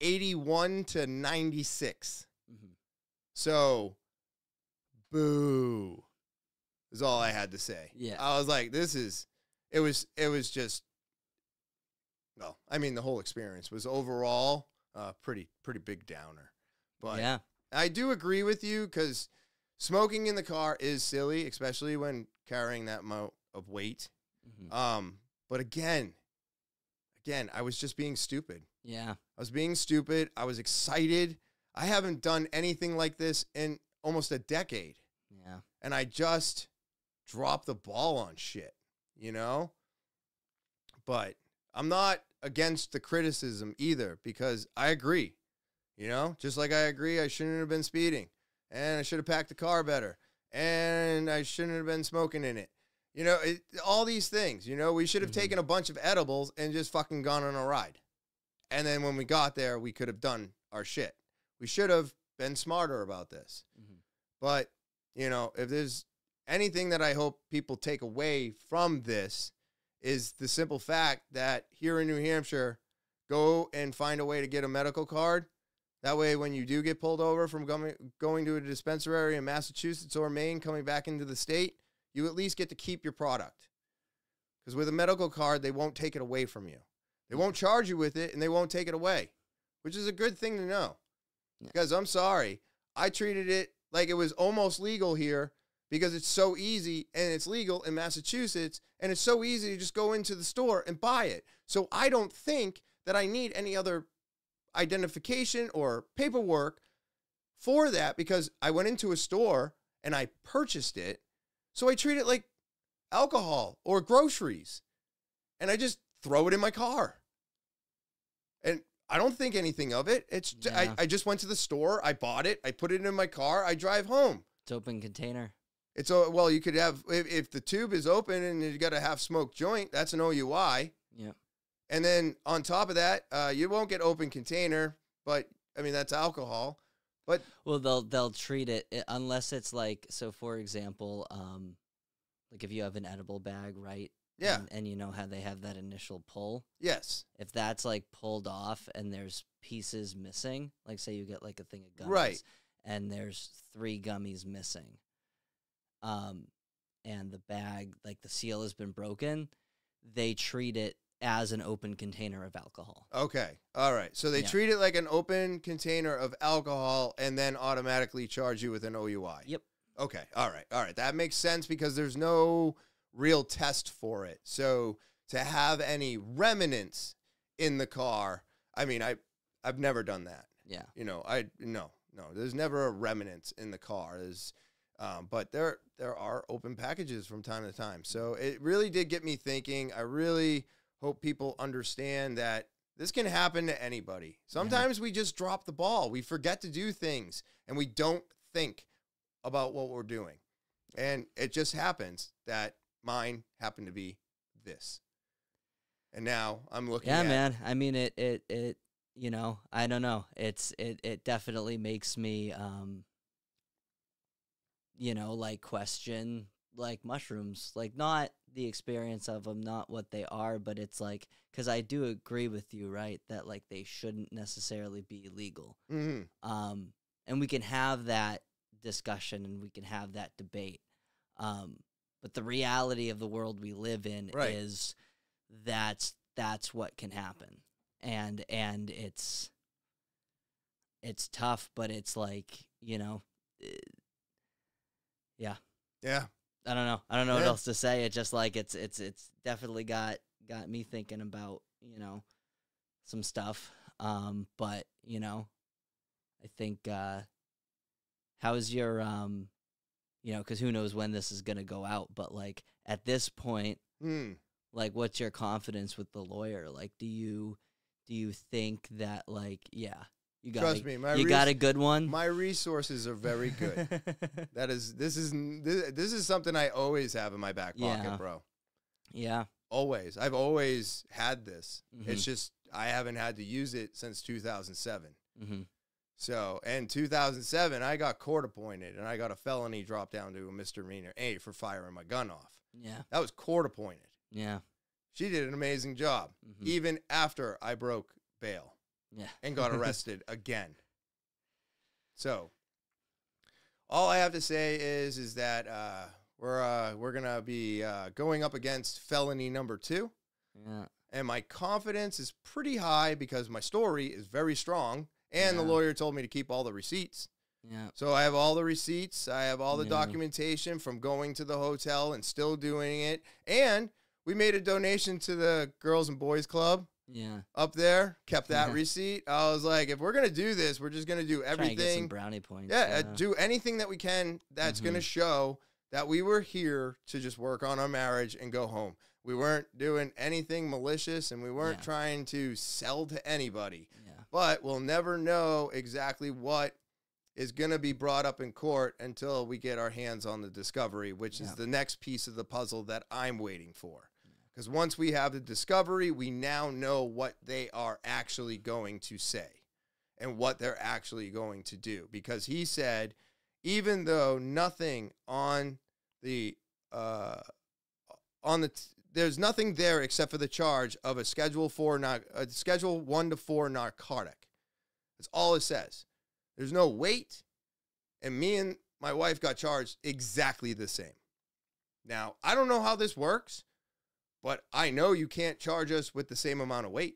81 to 96. So, boo, is all I had to say. Yeah. I was like, it was just, well, I mean, the whole experience was overall pretty big downer. But yeah. I do agree with you, because smoking in the car is silly, especially when carrying that amount of weight. But again, I was just being stupid. Yeah. I was being stupid. I was excited. I haven't done anything like this in almost a decade. Yeah. And I just dropped the ball on shit, you know? But I'm not against the criticism either, because I agree, you know? Just like I agree I shouldn't have been speeding, and I should have packed the car better, and I shouldn't have been smoking in it. You know, all these things, you know, we should have taken a bunch of edibles and just fucking gone on a ride. And then when we got there, we could have done our shit. We should have been smarter about this. But, you know, if there's anything that I hope people take away from this, is the simple fact that here in New Hampshire, go and find a way to get a medical card. That way, when you do get pulled over from going to a dispensary in Massachusetts or Maine, coming back into the state, you at least get to keep your product. Because with a medical card, they won't take it away from you. They won't charge you with it, and they won't take it away, which is a good thing to know. Because I'm sorry, I treated it like it was almost legal here, because it's so easy, and it's legal in Massachusetts, and it's so easy to just go into the store and buy it. So I don't think that I need any other identification or paperwork for that, because I went into a store and I purchased it. So I treat it like alcohol or groceries, and I just throw it in my car. And I don't think anything of it. It's I just went to the store, I bought it, I put it in my car, I drive home. It's open container. It's well, you could have, if the tube is open and you got a half smoked joint, that's an OUI. Yeah. And then on top of that, you won't get open container, but I mean, that's alcohol. But well, they'll treat it unless it's like, so for example, like if you have an edible bag, right? Yeah. And you know how they have that initial pull? Yes. If that's like pulled off and there's pieces missing, like say you get like a thing of gummies. Right. And there's 3 gummies missing. And the bag, like the seal has been broken, they treat it as an open container of alcohol. Okay. All right. So they treat it like an open container of alcohol and then automatically charge you with an OUI. Yep. Okay. All right. All right. That makes sense, because there's no real test for it. So to have any remnants in the car, I mean, I've never done that. Yeah. You know, no, there's never a remnants in the car. There's, but there are open packages from time to time. So it really did get me thinking. I really hope people understand that this can happen to anybody. Sometimes we just drop the ball. We forget to do things, and we don't think about what we're doing. And it just happens that mine happened to be this. And now I'm looking at... Yeah, man. I mean, it you know, I don't know. It definitely makes me, you know, like question like mushrooms, like not the experience of them, not what they are, but it's like, because I do agree with you, right, that like they shouldn't necessarily be legal. And we can have that discussion and we can have that debate. But the reality of the world we live in is that's what can happen. And it's tough, but it's like, you know, yeah. I don't know what else to say. It's just like it's definitely got me thinking about, you know, some stuff. But, you know, I think how's your you know, because who knows when this is going to go out. But, like, at this point, like, what's your confidence with the lawyer? Like, do you think that, like, yeah, you got Trust me, you got a good one? My resources are very good. This is something I always have in my back pocket, bro. Yeah. Always. I've always had this. It's just I haven't had to use it since 2007. So, in 2007, I got court appointed, and I got a felony dropped down to a misdemeanor for firing my gun off. Yeah. That was court appointed. Yeah. She did an amazing job, even after I broke bail and got arrested again. So, all I have to say is that we're going to be going up against felony number 2. Yeah. And my confidence is pretty high because my story is very strong. And the lawyer told me to keep all the receipts. Yeah. So I have all the receipts. I have all the documentation from going to the hotel and still doing it. And we made a donation to the Girls and Boys Club. Yeah. Up there. Kept that receipt. I was like, if we're going to do this, we're just going to do everything. Try and get some brownie points. Yeah. Do anything that we can that's going to show that we were here to just work on our marriage and go home. We weren't doing anything malicious, and we weren't trying to sell to anybody. Yeah. But we'll never know exactly what is going to be brought up in court until we get our hands on the discovery, which is the next piece of the puzzle that I'm waiting for. Because once we have the discovery, we now know what they are actually going to say and what they're actually going to do. Because he said, even though nothing on the there's nothing there except for the charge of a Schedule 1 to 4 narcotic. That's all it says. There's no weight, and me and my wife got charged exactly the same. Now, I don't know how this works, but I know you can't charge us with the same amount of weight.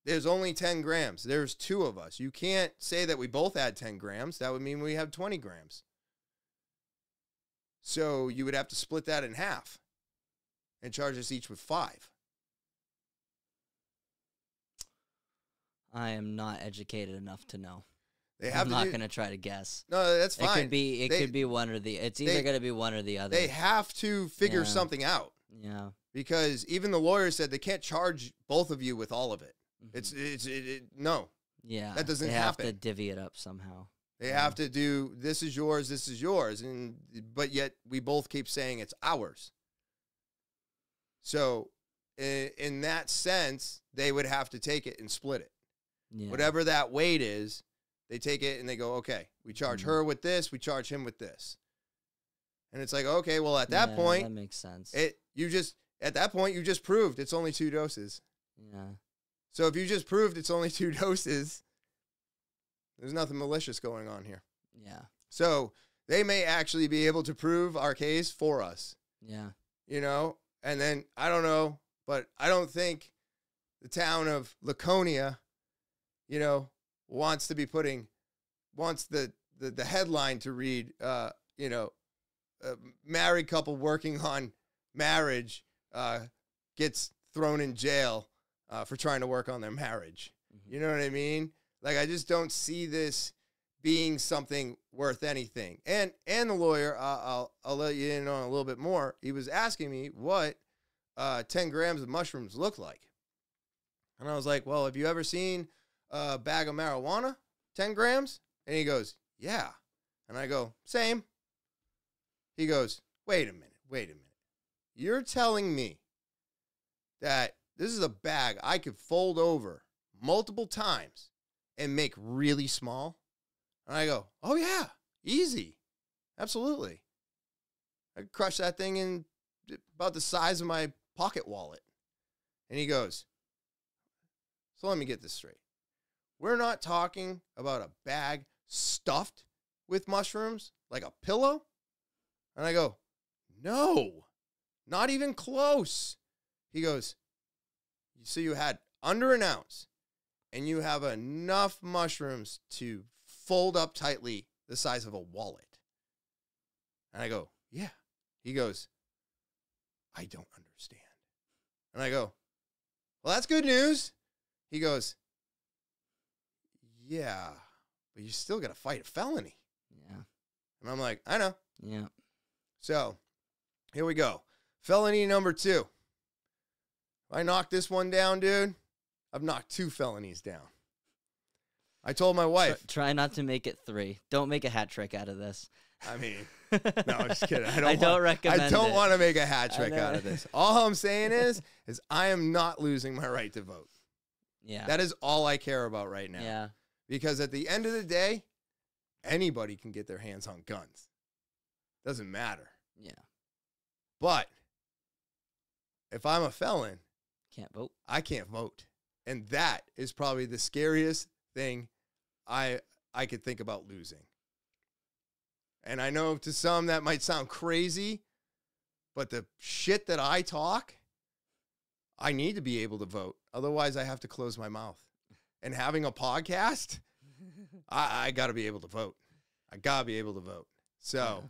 There's only 10 grams. There's 2 of us. You can't say that we both had 10 grams. That would mean we have 20 grams. So you would have to split that in half and charge us each with 5. I am not educated enough to know. I'm not going to try to guess. No, that's fine. It could be one or the. It's either going to be one or the other. They have to figure something out. Yeah. Because even the lawyer said they can't charge both of you with all of it. No. Yeah. That doesn't happen. They have to divvy it up somehow. They have to do, this is yours, but yet we both keep saying it's ours. So, in that sense, they would have to take it and split it. Yeah. Whatever that weight is, they take it and they go, okay, we charge her with this, we charge him with this. And it's like, okay, well, at that point, that makes sense. At that point, you just proved it's only 2 doses. Yeah. So if you just proved it's only 2 doses, there's nothing malicious going on here. Yeah. So they may actually be able to prove our case for us. Yeah. You know, and then I don't know, but I don't think the town of Laconia, you know, wants the headline to read, married couple working on marriage gets thrown in jail for trying to work on their marriage. You know what I mean? Like, I just don't see this being something worth anything. And the lawyer, I'll let you in on a little bit more. He was asking me what 10 grams of mushrooms look like. And I was like, well, have you ever seen a bag of marijuana? 10 grams? And he goes, yeah. And I go, same. He goes, wait a minute. You're telling me that this is a bag I could fold over multiple times and make really small? And I go, oh yeah, easy. Absolutely. I could crush that thing in about the size of my pocket wallet. And he goes, so let me get this straight. We're not talking about a bag stuffed with mushrooms, like a pillow? And I go, no, not even close. He goes, so you had under an ounce, and you have enough mushrooms to fold up tightly the size of a wallet. And I go, yeah. He goes, I don't understand. And I go, well, that's good news. He goes, yeah, but you still got to fight a felony. Yeah. And I'm like, I know. Yeah. So here we go. Felony number 2. If I knock this one down, dude, I've knocked 2 felonies down. I told my wife. Try not to make it 3. Don't make a hat trick out of this. I mean, no, I'm just kidding. I don't recommend I don't it. want to make a hat trick out of this. All I'm saying is I am not losing my right to vote. Yeah. That is all I care about right now. Yeah. Because at the end of the day, anybody can get their hands on guns. Doesn't matter. Yeah. But if I'm a felon, Can't vote. I can't vote. And that is probably the scariest thing I could think about losing. And I know to some that might sound crazy, but the shit that I talk, I need to be able to vote. Otherwise, I have to close my mouth. And having a podcast, I got to be able to vote. I got to be able to vote. So,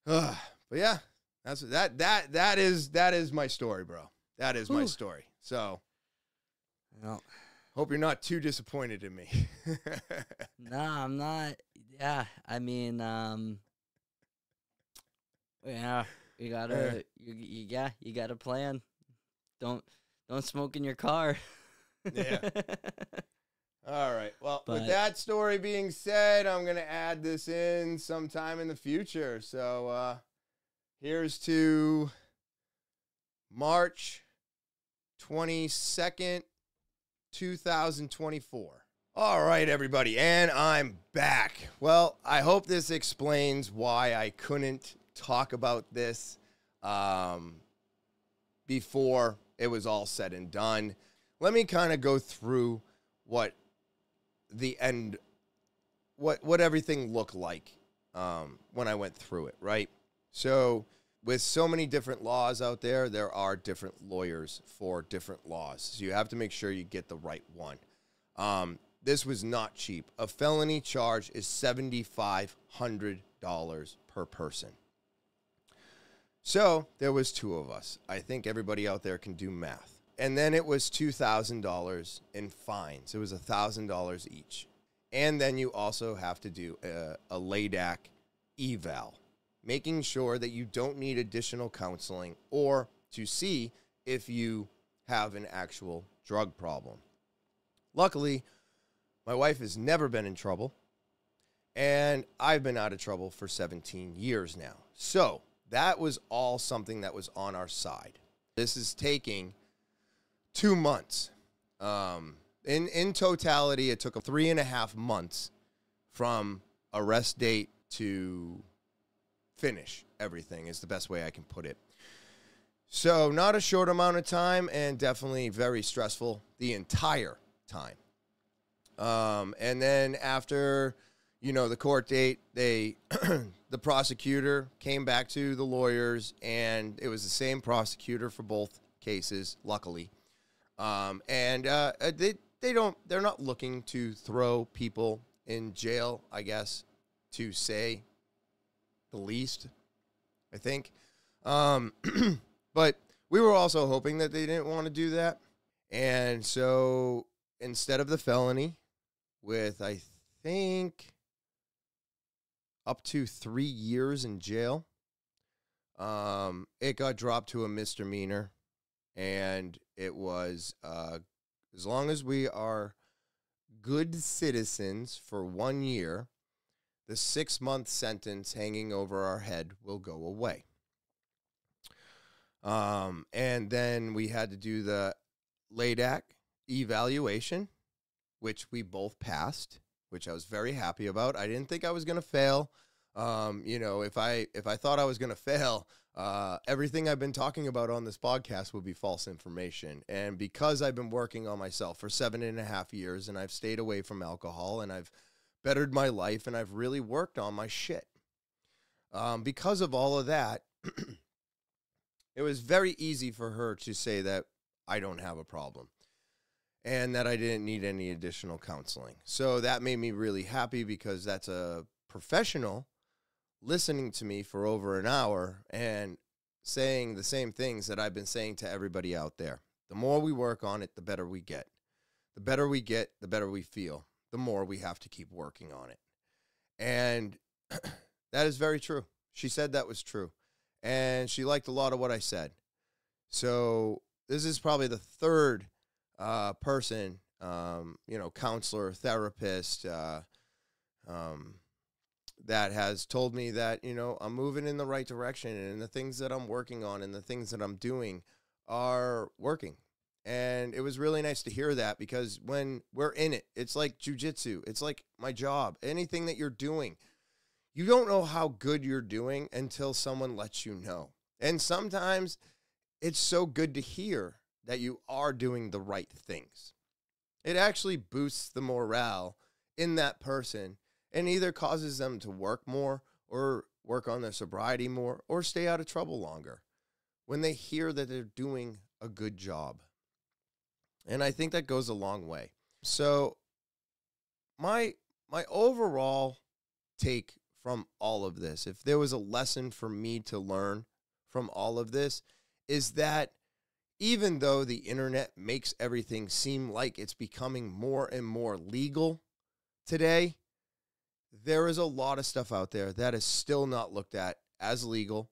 but yeah, that is my story, bro. That is my story. So, Well, hope you're not too disappointed in me. no, I'm not. Yeah, I mean, yeah, you gotta, you gotta plan. Don't smoke in your car. Yeah. All right. Well, with But- that story being said, I'm going to add this in sometime in the future. So here's to March 22nd, 2024. All right, everybody, and I'm back. Well, I hope this explains why I couldn't talk about this before it was all said and done. Let me kind of go through what the end, what everything looked like when I went through it, right? So with so many different laws out there, there are different lawyers for different laws. So you have to make sure you get the right one. This was not cheap. A felony charge is $7,500 per person. So there was 2 of us. I think everybody out there can do math. And then it was $2,000 in fines. It was $1,000 each. And then you also have to do a LADAC eval, making sure that you don't need additional counseling or to see if you have an actual drug problem. Luckily, my wife has never been in trouble, and I've been out of trouble for 17 years now. So that was all something that was on our side. This is taking 2 months. In totality, it took 3.5 months from arrest date to finish everything is the best way I can put it. So not a short amount of time and definitely very stressful the entire time. And then after, the court date, the prosecutor came back to the lawyers, and it was the same prosecutor for both cases, luckily. They're not looking to throw people in jail, I guess, to say the least, I think. But we were also hoping that they didn't want to do that. And so instead of the felony with, I think, up to 3 years in jail, it got dropped to a misdemeanor. And it was, as long as we are good citizens for 1 year, the 6-month sentence hanging over our head will go away. And then we had to do the LADAC evaluation, which we both passed, which I was very happy about. I didn't think I was going to fail. If I thought I was going to fail, everything I've been talking about on this podcast would be false information. And because I've been working on myself for 7.5 years, and I've stayed away from alcohol, and I've bettered my life, and I've really worked on my shit. Because of all of that, it was very easy for her to say that I don't have a problem and that I didn't need any additional counseling. So that made me really happy, because that's a professional listening to me for over an hour and saying the same things that I've been saying to everybody out there. The more we work on it, the better we get. The better we get, the better we feel. the more we have to keep working on it. And that is very true. She said that was true. And she liked a lot of what I said. So this is probably the third person, counselor, therapist, that has told me that, I'm moving in the right direction and the things that I'm working on and the things that I'm doing are working. And it was really nice to hear that, because when we're in it, it's like jujitsu. It's like my job. Anything that you're doing, you don't know how good you're doing until someone lets you know. And sometimes it's so good to hear that you are doing the right things. It actually boosts the morale in that person and either causes them to work more or work on their sobriety more or stay out of trouble longer when they hear that they're doing a good job. And I think that goes a long way. So my overall take from all of this, if there was a lesson for me to learn from all of this, is that even though the internet makes everything seem like it's becoming more and more legal today, there is a lot of stuff out there that is still not looked at as legal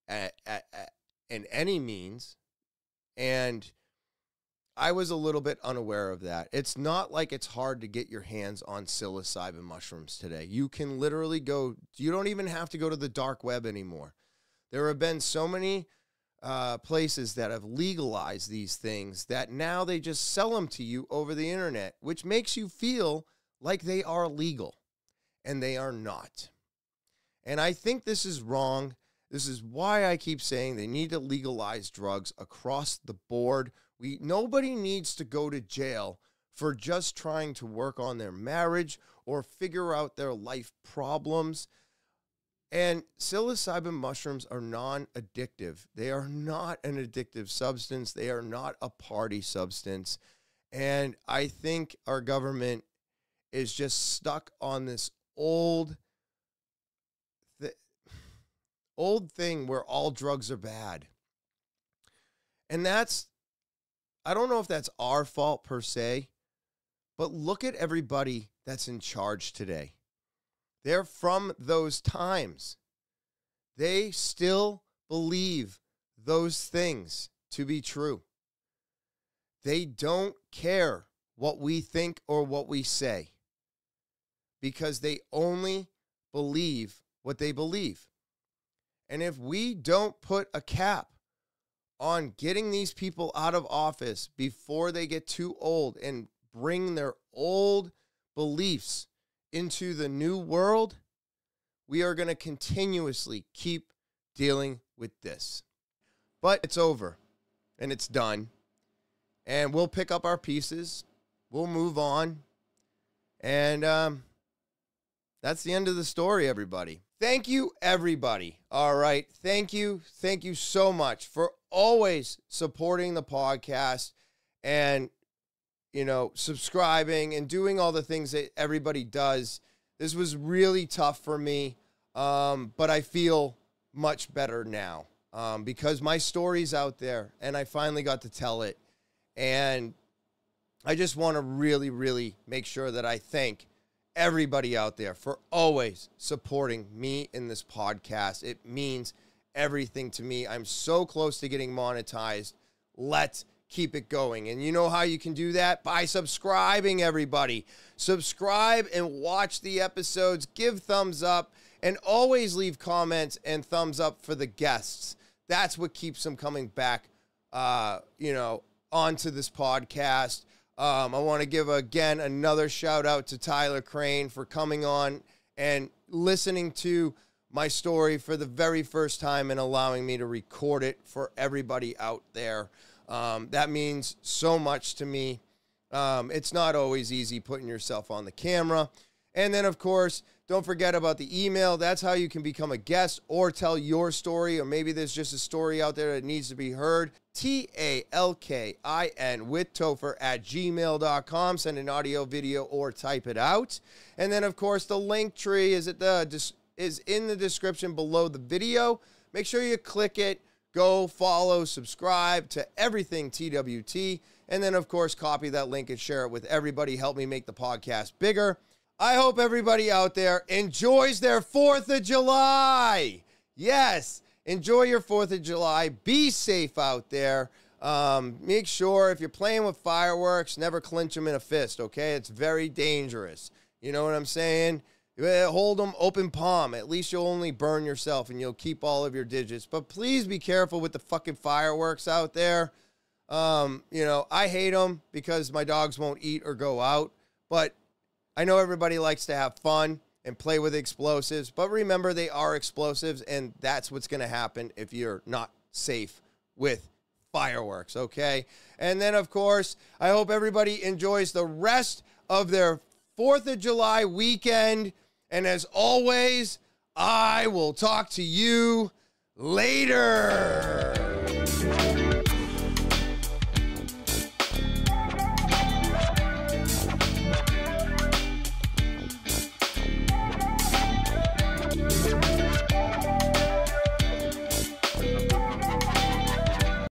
in any means. And I was a little bit unaware of that. It's not like it's hard to get your hands on psilocybin mushrooms today. You can literally go, you don't even have to go to the dark web anymore. There have been so many places that have legalized these things that now they just sell them to you over the internet, which makes you feel like they are legal, and they are not. And I think this is wrong. This is why I keep saying they need to legalize drugs across the board. Nobody needs to go to jail for just trying to work on their marriage or figure out their life problems. And psilocybin mushrooms are non-addictive. They are not an addictive substance. They are not a party substance. And I think our government is just stuck on this old thing where all drugs are bad. And I don't know if that's our fault per se, but look at everybody that's in charge today. They're from those times. They still believe those things to be true. They don't care what we think or what we say, because they only believe what they believe. And if we don't put a cap on getting these people out of office before they get too old and bring their old beliefs into the new world, we are going to continuously keep dealing with this. But it's over and it's done. And we'll pick up our pieces. We'll move on. And that's the end of the story, everybody. Thank you, everybody. All right. Thank you. Thank you so much for always supporting the podcast and, subscribing and doing all the things that everybody does. This was really tough for me, but I feel much better now because my story's out there and I finally got to tell it. And I just want to really, really make sure that I thank everybody out there for always supporting me in this podcast. It means everything to me. I'm so close to getting monetized. Let's keep it going. And you know how you can do that? By subscribing, everybody. Subscribe and watch the episodes. Give thumbs up and always leave comments and thumbs up for the guests. That's what keeps them coming back, onto this podcast. I want to give, again, another shout out to Tyler Crain for coming on and listening to my story for the very first time and allowing me to record it for everybody out there. That means so much to me. It's not always easy putting yourself on the camera. And then, of course, don't forget about the email. That's how you can become a guest or tell your story, or maybe there's just a story out there that needs to be heard. talkinwithtopher@gmail.com. Send an audio, video, or type it out. And then, of course, the link tree is in the description below the video. Make sure you click it. Go follow, subscribe to everything TwT. And then, of course, copy that link and share it with everybody. Help me make the podcast bigger. I hope everybody out there enjoys their 4th of July. Yes, enjoy your 4th of July. Be safe out there. Make sure if you're playing with fireworks, never clench them in a fist, okay? It's very dangerous. You know what I'm saying? Hold them open palm. At least you'll only burn yourself and you'll keep all of your digits. But please be careful with the fucking fireworks out there. You know, I hate them because my dogs won't eat or go out. But I know everybody likes to have fun and play with explosives. But remember, they are explosives, and that's what's going to happen if you're not safe with fireworks, okay? And then, of course, I hope everybody enjoys the rest of their 4th of July weekend. And as always, I will talk to you later.